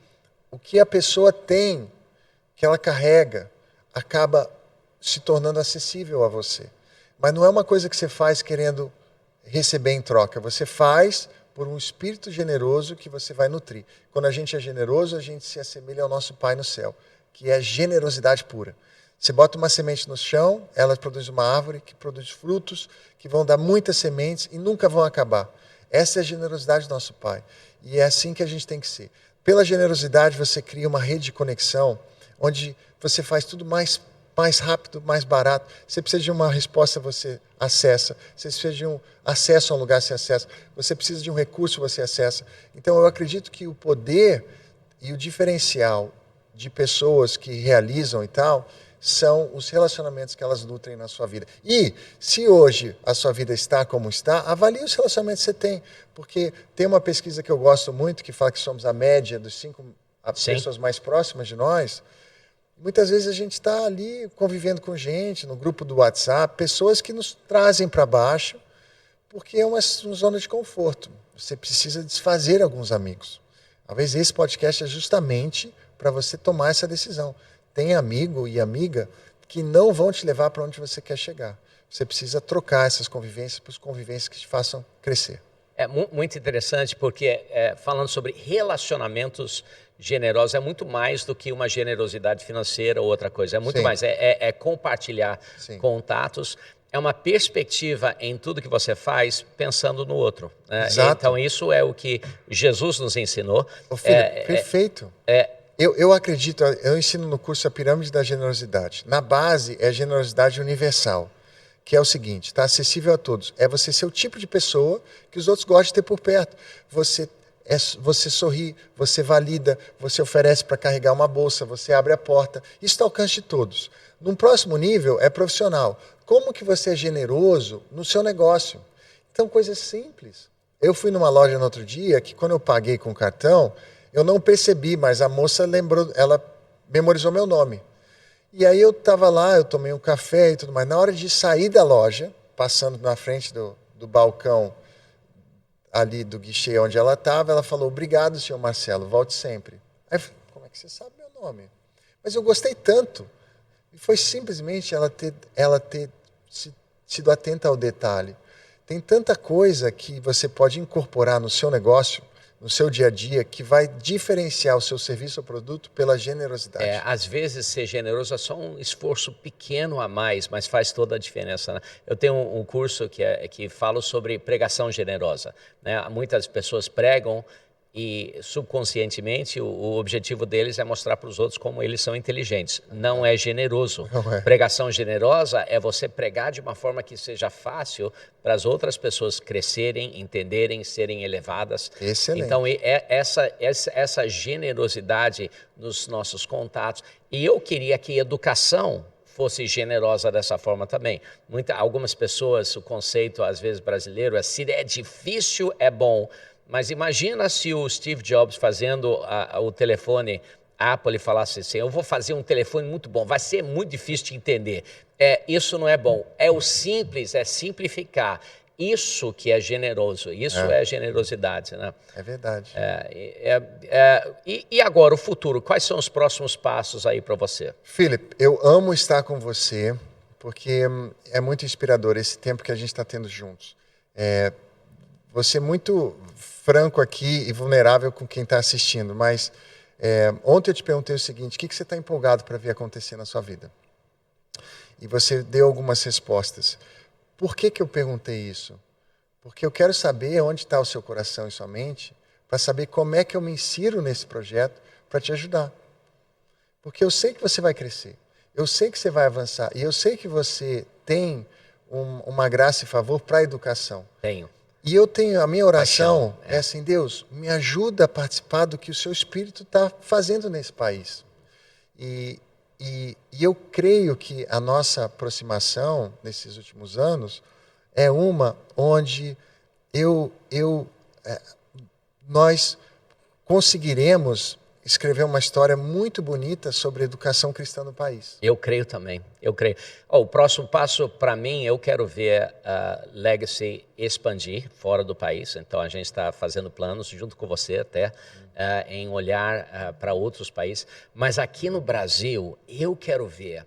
o que a pessoa tem, que ela carrega, acaba se tornando acessível a você. Mas não é uma coisa que você faz querendo receber em troca, você faz por um espírito generoso que você vai nutrir. Quando a gente é generoso, a gente se assemelha ao nosso Pai no céu, que é generosidade pura. Você bota uma semente no chão, ela produz uma árvore que produz frutos, que vão dar muitas sementes e nunca vão acabar. Essa é a generosidade do nosso Pai. E é assim que a gente tem que ser. Pela generosidade, você cria uma rede de conexão, onde você faz tudo mais rápido, mais barato. Você precisa de uma resposta, você acessa. Você precisa de um acesso a um lugar, você acessa. Você precisa de um recurso, você acessa. Então, eu acredito que o poder e o diferencial de pessoas que realizam e tal são os relacionamentos que elas nutrem na sua vida. E, se hoje a sua vida está como está, avalie os relacionamentos que você tem. Porque tem uma pesquisa que eu gosto muito, que fala que somos a média dos 5 pessoas mais próximas de nós. Muitas vezes a gente está ali convivendo com gente, no grupo do WhatsApp, pessoas que nos trazem para baixo, porque é uma zona de conforto. Você precisa desfazer alguns amigos. Talvez esse podcast é justamente para você tomar essa decisão. Tem amigo e amiga que não vão te levar para onde você quer chegar. Você precisa trocar essas convivências por convivências que te façam crescer. É muito interessante porque falando sobre relacionamentos generosos é muito mais do que uma generosidade financeira ou outra coisa. É muito mais, é compartilhar contatos. é uma perspectiva em tudo que você faz pensando no outro, né? Exato. Então isso é o que Jesus nos ensinou. Ô, filho, perfeito. Eu acredito, eu ensino no curso a pirâmide da generosidade. Na base é a generosidade universal, que é o seguinte, está acessível a todos. É você ser o tipo de pessoa que os outros gostam de ter por perto. Você sorri, você valida, você oferece para carregar uma bolsa, você abre a porta. Isso está ao alcance de todos. Num próximo nível é profissional. Como que você é generoso no seu negócio? Então, coisas simples. Eu fui numa loja no outro dia que quando eu paguei com o cartão, eu não percebi, mas a moça lembrou, ela memorizou meu nome. E aí eu estava lá, eu tomei um café e tudo mais. Na hora de sair da loja, passando na frente do balcão ali do guichê onde ela estava, ela falou, obrigado, senhor Marcelo, volte sempre. Aí eu falei, como é que você sabe meu nome? Mas eu gostei tanto. E foi simplesmente ela ter sido atenta ao detalhe. Tem tanta coisa que você pode incorporar no seu negócio, no seu dia a dia, que vai diferenciar o seu serviço ou produto pela generosidade. Às vezes ser generoso é só um esforço pequeno a mais, mas faz toda a diferença, né? Eu tenho um curso que falo sobre pregação generosa, né? Muitas pessoas pregam e subconscientemente o objetivo deles é mostrar para os outros como eles são inteligentes. Não é generoso. Não é. Pregação generosa é você pregar de uma forma que seja fácil para as outras pessoas crescerem, entenderem, serem elevadas. Excelente. Então, essa generosidade nos nossos contatos. E eu queria que a educação fosse generosa dessa forma também. Algumas pessoas, o conceito às vezes brasileiro é se é difícil, é bom. Mas imagina se o Steve Jobs fazendo o telefone Apple falasse assim, eu vou fazer um telefone muito bom, vai ser muito difícil de entender. Isso não é bom. É o simples, é simplificar. Isso que é generoso, isso é generosidade, né? É verdade. E agora, o futuro? Quais são os próximos passos aí para você? Philip, eu amo estar com você, porque é muito inspirador esse tempo que a gente está tendo juntos. Você é muito franco aqui e vulnerável com quem está assistindo, mas ontem eu te perguntei o seguinte, o que você está empolgado para ver acontecer na sua vida? E você deu algumas respostas. Por que eu perguntei isso? Porque eu quero saber onde está o seu coração e sua mente, para saber como é que eu me insiro nesse projeto para te ajudar. Porque eu sei que você vai crescer, eu sei que você vai avançar, e eu sei que você tem uma graça e favor para a educação. Tenho. E a minha oração é assim, Deus, me ajuda a participar do que o seu Espírito está fazendo nesse país. E eu creio que a nossa aproximação nesses últimos anos é uma onde nós conseguiremos escrever uma história muito bonita sobre a educação cristã no país. Eu creio também, eu creio. O próximo passo, para mim, eu quero ver a Legacy expandir fora do país. Então, a gente está fazendo planos, junto com você até, em olhar para outros países. Mas aqui no Brasil, eu quero ver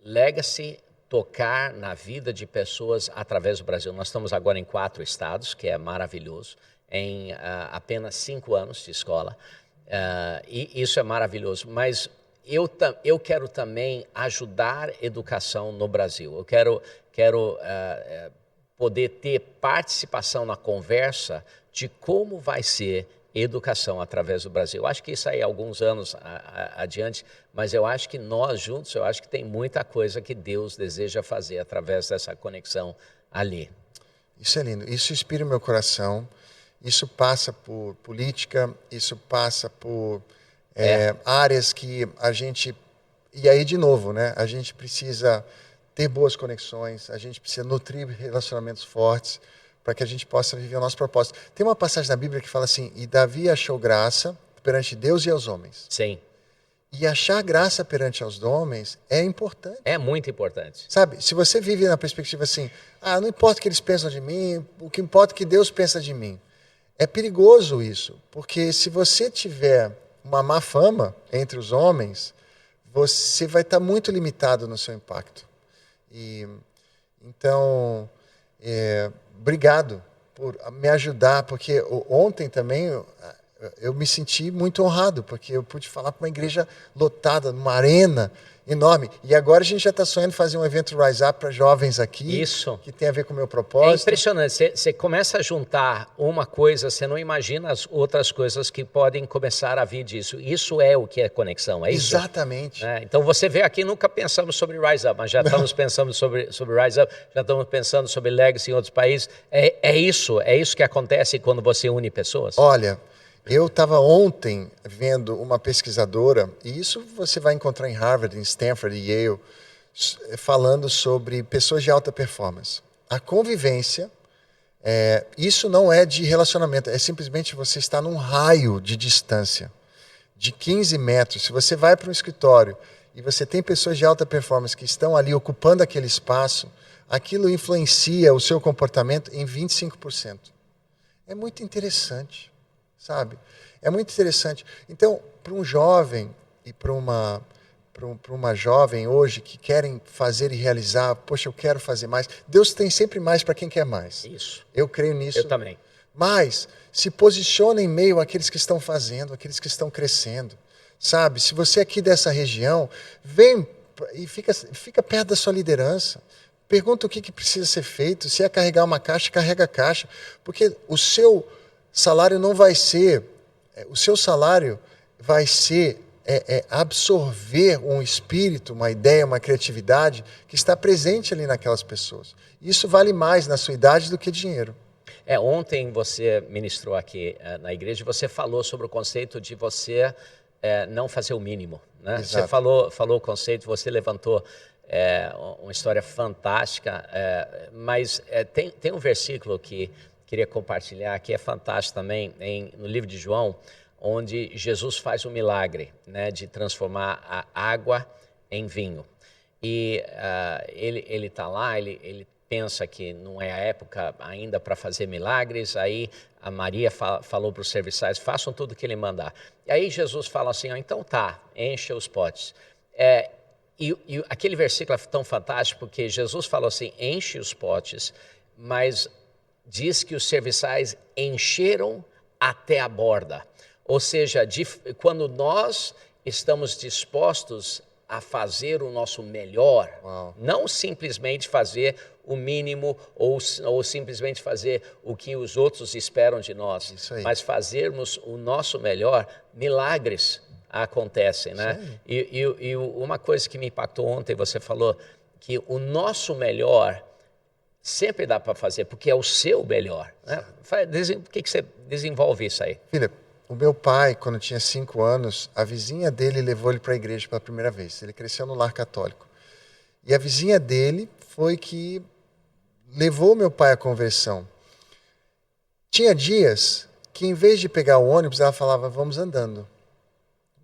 Legacy tocar na vida de pessoas através do Brasil. Nós estamos agora em 4 estados, que é maravilhoso. Em apenas 5 anos de escola, e isso é maravilhoso, mas eu quero também ajudar a educação no Brasil, eu quero poder ter participação na conversa de como vai ser educação através do Brasil. Eu acho que isso aí é alguns anos adiante, mas eu acho que nós juntos, eu acho que tem muita coisa que Deus deseja fazer através dessa conexão ali. Isso é lindo, isso inspira o meu coração. Isso passa por política, isso passa por áreas que a gente... E aí, de novo, né? A gente precisa ter boas conexões, a gente precisa nutrir relacionamentos fortes para que a gente possa viver o nosso propósito. Tem uma passagem na Bíblia que fala assim, e Davi achou graça perante Deus e aos homens. Sim. E achar graça perante aos homens é importante. É muito importante. Sabe, se você vive na perspectiva assim, não importa o que eles pensam de mim, o que importa é o que Deus pensa de mim. É perigoso isso, porque se você tiver uma má fama entre os homens, você vai estar muito limitado no seu impacto. Então, obrigado por me ajudar, porque ontem também eu me senti muito honrado, porque eu pude falar para uma igreja lotada, numa arena enorme. E agora a gente já está sonhando fazer um evento Rise Up para jovens aqui. Isso. Que tem a ver com o meu É propósito. impressionante, você começa a juntar uma coisa, você não imagina as outras coisas que podem começar a vir disso. Isso é o que é conexão, é isso? Exatamente. Então você vê aqui, nunca pensamos sobre Rise Up, mas já estamos pensando sobre Rise Up, já estamos pensando sobre Legacy em outros países. É isso que acontece quando você une pessoas? Olha, eu estava ontem vendo uma pesquisadora, e isso você vai encontrar em Harvard, em Stanford e Yale, falando sobre pessoas de alta performance. A convivência, isso não é de relacionamento, é simplesmente você estar num raio de distância de 15 metros. Se você vai para um escritório e você tem pessoas de alta performance que estão ali ocupando aquele espaço, aquilo influencia o seu comportamento em 25%. É muito interessante, sabe? É muito interessante. Então, para um jovem e para uma jovem hoje que querem fazer e realizar, poxa, eu quero fazer mais. Deus tem sempre mais para quem quer mais. Isso. Eu creio nisso. Eu também. Mas se posiciona em meio àqueles que estão fazendo, àqueles que estão crescendo. Sabe? Se você é aqui dessa região, vem e fica perto da sua liderança. Pergunta o que precisa ser feito. Se é carregar uma caixa, carrega a caixa. Porque o seu salário não vai ser... O seu salário vai ser absorver um espírito, uma ideia, uma criatividade que está presente ali naquelas pessoas. Isso vale mais na sua idade do que dinheiro. Ontem você ministrou aqui na igreja, você falou sobre o conceito de você não fazer o mínimo, né? Você falou o conceito, você levantou uma história fantástica, mas tem um versículo que queria compartilhar, que é fantástico também, no livro de João, onde Jesus faz um milagre, né, de transformar a água em vinho. E ele está lá, ele pensa que não é a época ainda para fazer milagres, aí a Maria falou para os serviçais, façam tudo o que ele mandar. E aí Jesus fala assim, então tá, encha os potes. E aquele versículo é tão fantástico, porque Jesus falou assim, enche os potes, mas diz que os serviçais encheram até a borda. Ou seja, quando nós estamos dispostos a fazer o nosso melhor, não simplesmente fazer o mínimo ou simplesmente fazer o que os outros esperam de nós, mas fazermos o nosso melhor, milagres acontecem, né? E uma coisa que me impactou ontem, você falou que o nosso melhor sempre dá para fazer, porque é o seu melhor, né? Por que você desenvolve isso aí? Philip, o meu pai, quando tinha 5 anos, a vizinha dele levou ele para a igreja pela primeira vez. Ele cresceu no lar católico. E a vizinha dele foi que levou meu pai à conversão. Tinha dias que, em vez de pegar o ônibus, ela falava, vamos andando.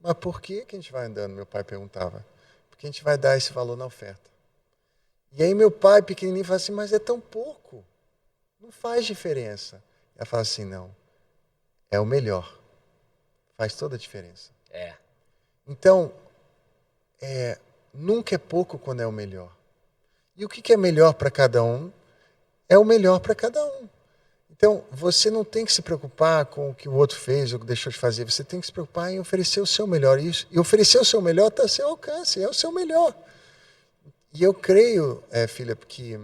Mas por que a gente vai andando? Meu pai perguntava. Porque a gente vai dar esse valor na oferta. E aí meu pai, pequenininho, fala assim, mas é tão pouco. Não faz diferença. Ela fala assim, não. É o melhor. Faz toda a diferença. Então, nunca é pouco quando é o melhor. E o que é melhor para cada um, é o melhor para cada um. Então, você não tem que se preocupar com o que o outro fez ou deixou de fazer. Você tem que se preocupar em oferecer o seu melhor. E oferecer o seu melhor está ao seu alcance, é o seu melhor. E eu creio, Philip, que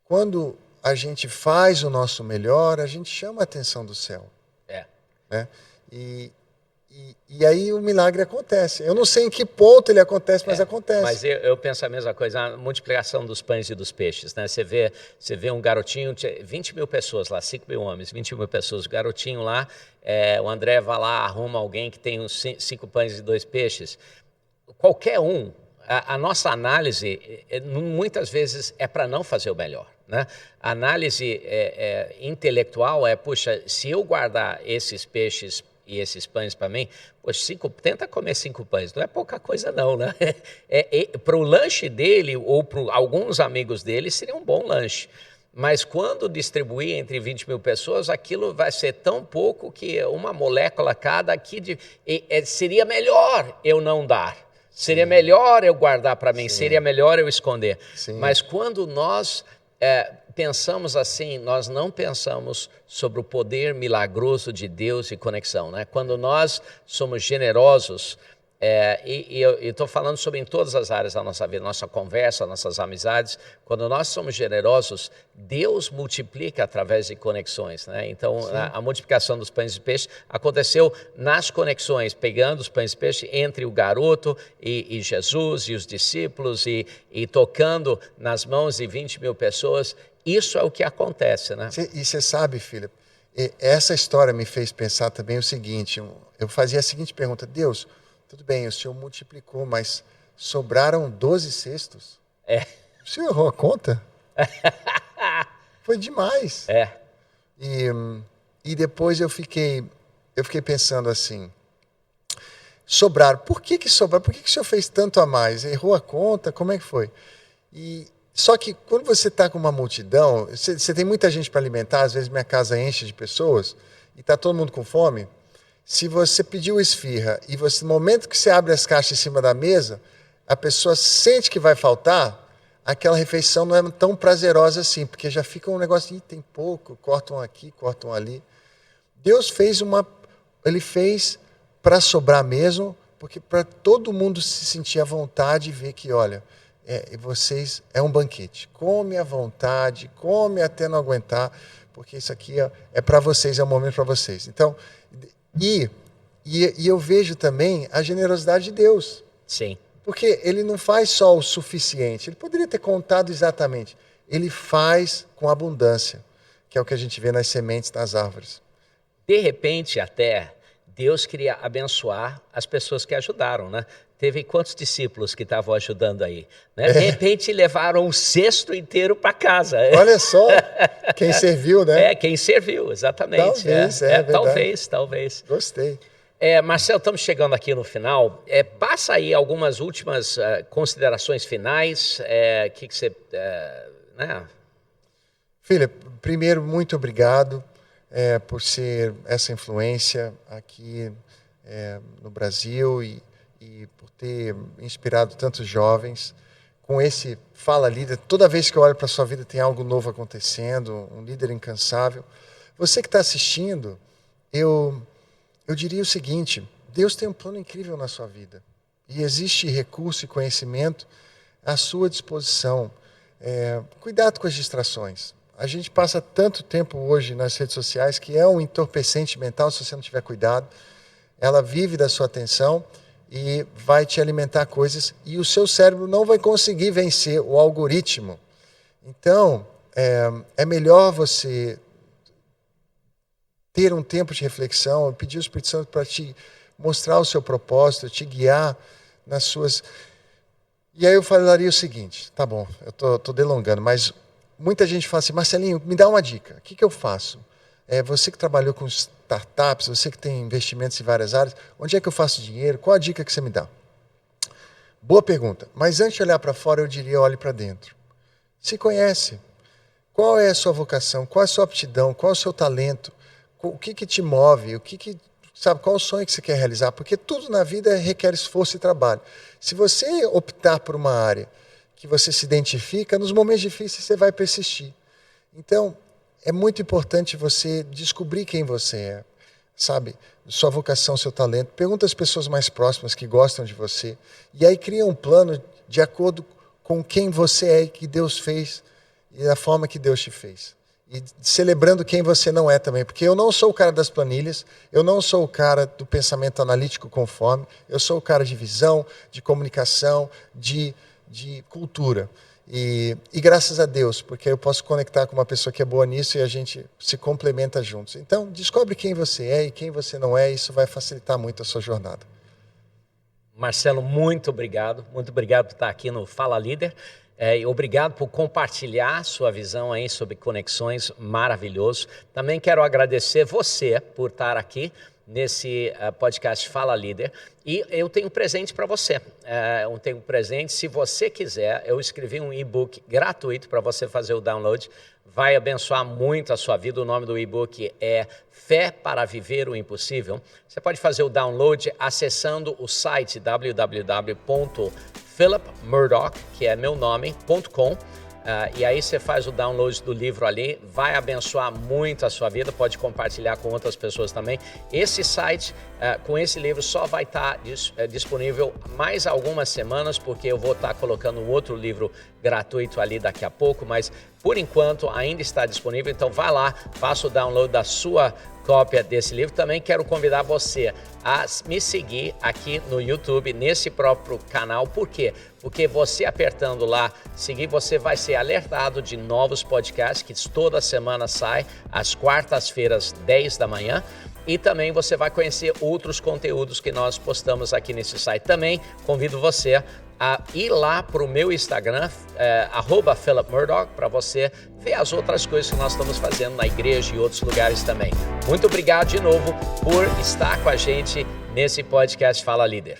quando a gente faz o nosso melhor, a gente chama a atenção do céu. Né? E aí o milagre acontece. Eu não sei em que ponto ele acontece, mas acontece. Mas eu penso a mesma coisa, a multiplicação dos pães e dos peixes, né? Você vê um garotinho, 20 mil pessoas lá, 5 mil homens, 20 mil pessoas, o garotinho lá, o André vai lá, arruma alguém que tem uns 5 pães e 2 peixes. Qualquer um, a nossa análise, muitas vezes, é para não fazer o melhor. Né? A análise intelectual puxa, se eu guardar esses peixes e esses pães para mim, poxa, tenta comer 5 pães, não é pouca coisa não, né? Para o lanche dele ou para alguns amigos dele seria um bom lanche, mas quando distribuir entre 20 mil pessoas, aquilo vai ser tão pouco que uma molécula cada aqui, seria melhor eu não dar, seria melhor eu guardar para mim, seria melhor eu esconder. Mas quando nós pensamos assim, nós não pensamos sobre o poder milagroso de Deus e conexão, né? Quando nós somos generosos, e eu estou falando sobre em todas as áreas da nossa vida, nossa conversa, nossas amizades, quando nós somos generosos, Deus multiplica através de conexões, né? Então, a multiplicação dos pães e peixes aconteceu nas conexões, pegando os pães e peixes entre o garoto e Jesus e os discípulos e tocando nas mãos de 20 mil pessoas. Isso é o que acontece, né? E você sabe, Philip, essa história me fez pensar também o seguinte, eu fazia a seguinte pergunta: Deus, tudo bem, o Senhor multiplicou, mas sobraram 12 cestos? O Senhor errou a conta? Foi demais. E depois eu fiquei pensando assim, sobraram, por que sobraram? Por que o Senhor fez tanto a mais? Errou a conta? Como é que foi? Só que quando você está com uma multidão, você tem muita gente para alimentar, às vezes minha casa enche de pessoas, e está todo mundo com fome. Se você pediu esfirra e no momento que você abre as caixas em cima da mesa, a pessoa sente que vai faltar, aquela refeição não é tão prazerosa assim, porque já fica um negócio de tem pouco, cortam aqui, cortam ali. Deus fez ele fez para sobrar mesmo, porque para todo mundo se sentir à vontade e ver que, olha, vocês é um banquete. Come à vontade, come até não aguentar, porque isso aqui é para vocês, é um momento para vocês. Então, e eu vejo também a generosidade de Deus. Sim. Porque ele não faz só o suficiente. Ele poderia ter contado exatamente. Ele faz com abundância, que é o que a gente vê nas sementes das árvores. De repente, até, Deus queria abençoar as pessoas que ajudaram, né? Teve quantos discípulos que estavam ajudando aí? Né? De repente, levaram um cesto inteiro para casa. Olha só, quem serviu, né? Quem serviu, exatamente. Talvez. Gostei. Marcelo, estamos chegando aqui no final. Passa aí algumas últimas considerações finais. Que você... né? Filha, primeiro, muito obrigado por ser essa influência aqui no Brasil e por ter inspirado tantos jovens com esse Fala Líder. Toda vez que eu olho para a sua vida tem algo novo acontecendo, um líder incansável. Você que está assistindo, eu diria o seguinte: Deus tem um plano incrível na sua vida e existe recurso e conhecimento à sua disposição. Cuidado com as distrações. A gente passa tanto tempo hoje nas redes sociais que é um entorpecente mental se você não tiver cuidado. Ela vive da sua atenção e vai te alimentar coisas e o seu cérebro não vai conseguir vencer o algoritmo. Então, é melhor você ter um tempo de reflexão, pedir ao Espírito Santo para te mostrar o seu propósito, te guiar nas suas... E aí eu falaria o seguinte, tá bom, eu estou delongando, mas muita gente fala assim: Marcelinho, me dá uma dica, o que eu faço? Você que trabalhou com startups, você que tem investimentos em várias áreas, onde é que eu faço dinheiro? Qual a dica que você me dá? Boa pergunta, mas antes de olhar para fora, eu diria: olhe para dentro. Se conhece. Qual é a sua vocação? Qual é a sua aptidão? Qual é o seu talento? O que te move? Sabe, qual é o sonho que você quer realizar? Porque tudo na vida requer esforço e trabalho. Se você optar por uma área que você se identifica, nos momentos difíceis você vai persistir. Então, é muito importante você descobrir quem você é, sabe? Sua vocação, seu talento. Pergunta às pessoas mais próximas que gostam de você. E aí cria um plano de acordo com quem você é e que Deus fez e da forma que Deus te fez. E celebrando quem você não é também. Porque eu não sou o cara das planilhas, eu não sou o cara do pensamento analítico conforme, eu sou o cara de visão, de comunicação, de cultura. E graças a Deus, porque eu posso conectar com uma pessoa que é boa nisso e a gente se complementa juntos. Então, descobre quem você é e quem você não é, e isso vai facilitar muito a sua jornada. Marcelo, muito obrigado por estar aqui no Fala Líder. Obrigado por compartilhar sua visão aí sobre conexões, maravilhoso. Também quero agradecer você por estar aqui nesse podcast Fala Líder. E eu tenho um presente para você. Eu tenho um presente, se você quiser, eu escrevi um e-book gratuito para você fazer o download. Vai abençoar muito a sua vida. O nome do e-book é Fé para Viver o Impossível. Você pode fazer o download acessando o site www.philipmurdock, que é meu nome, .com. e aí você faz o download do livro ali, vai abençoar muito a sua vida, pode compartilhar com outras pessoas também. Esse site, com esse livro, só vai estar disponível mais algumas semanas, porque eu vou estar colocando um outro livro gratuito ali daqui a pouco, mas por enquanto ainda está disponível, então vá lá, faça o download da sua cópia desse livro. Também quero convidar você a me seguir aqui no YouTube, nesse próprio canal. Por quê? Porque você apertando lá, seguir, você vai ser alertado de novos podcasts que toda semana saem às quartas-feiras, 10 da manhã. E também você vai conhecer outros conteúdos que nós postamos aqui nesse site. Também convido você a ir lá para o meu Instagram, @PhilipMurdock, para você ver as outras coisas que nós estamos fazendo na igreja e outros lugares também. Muito obrigado de novo por estar com a gente nesse podcast Fala Líder.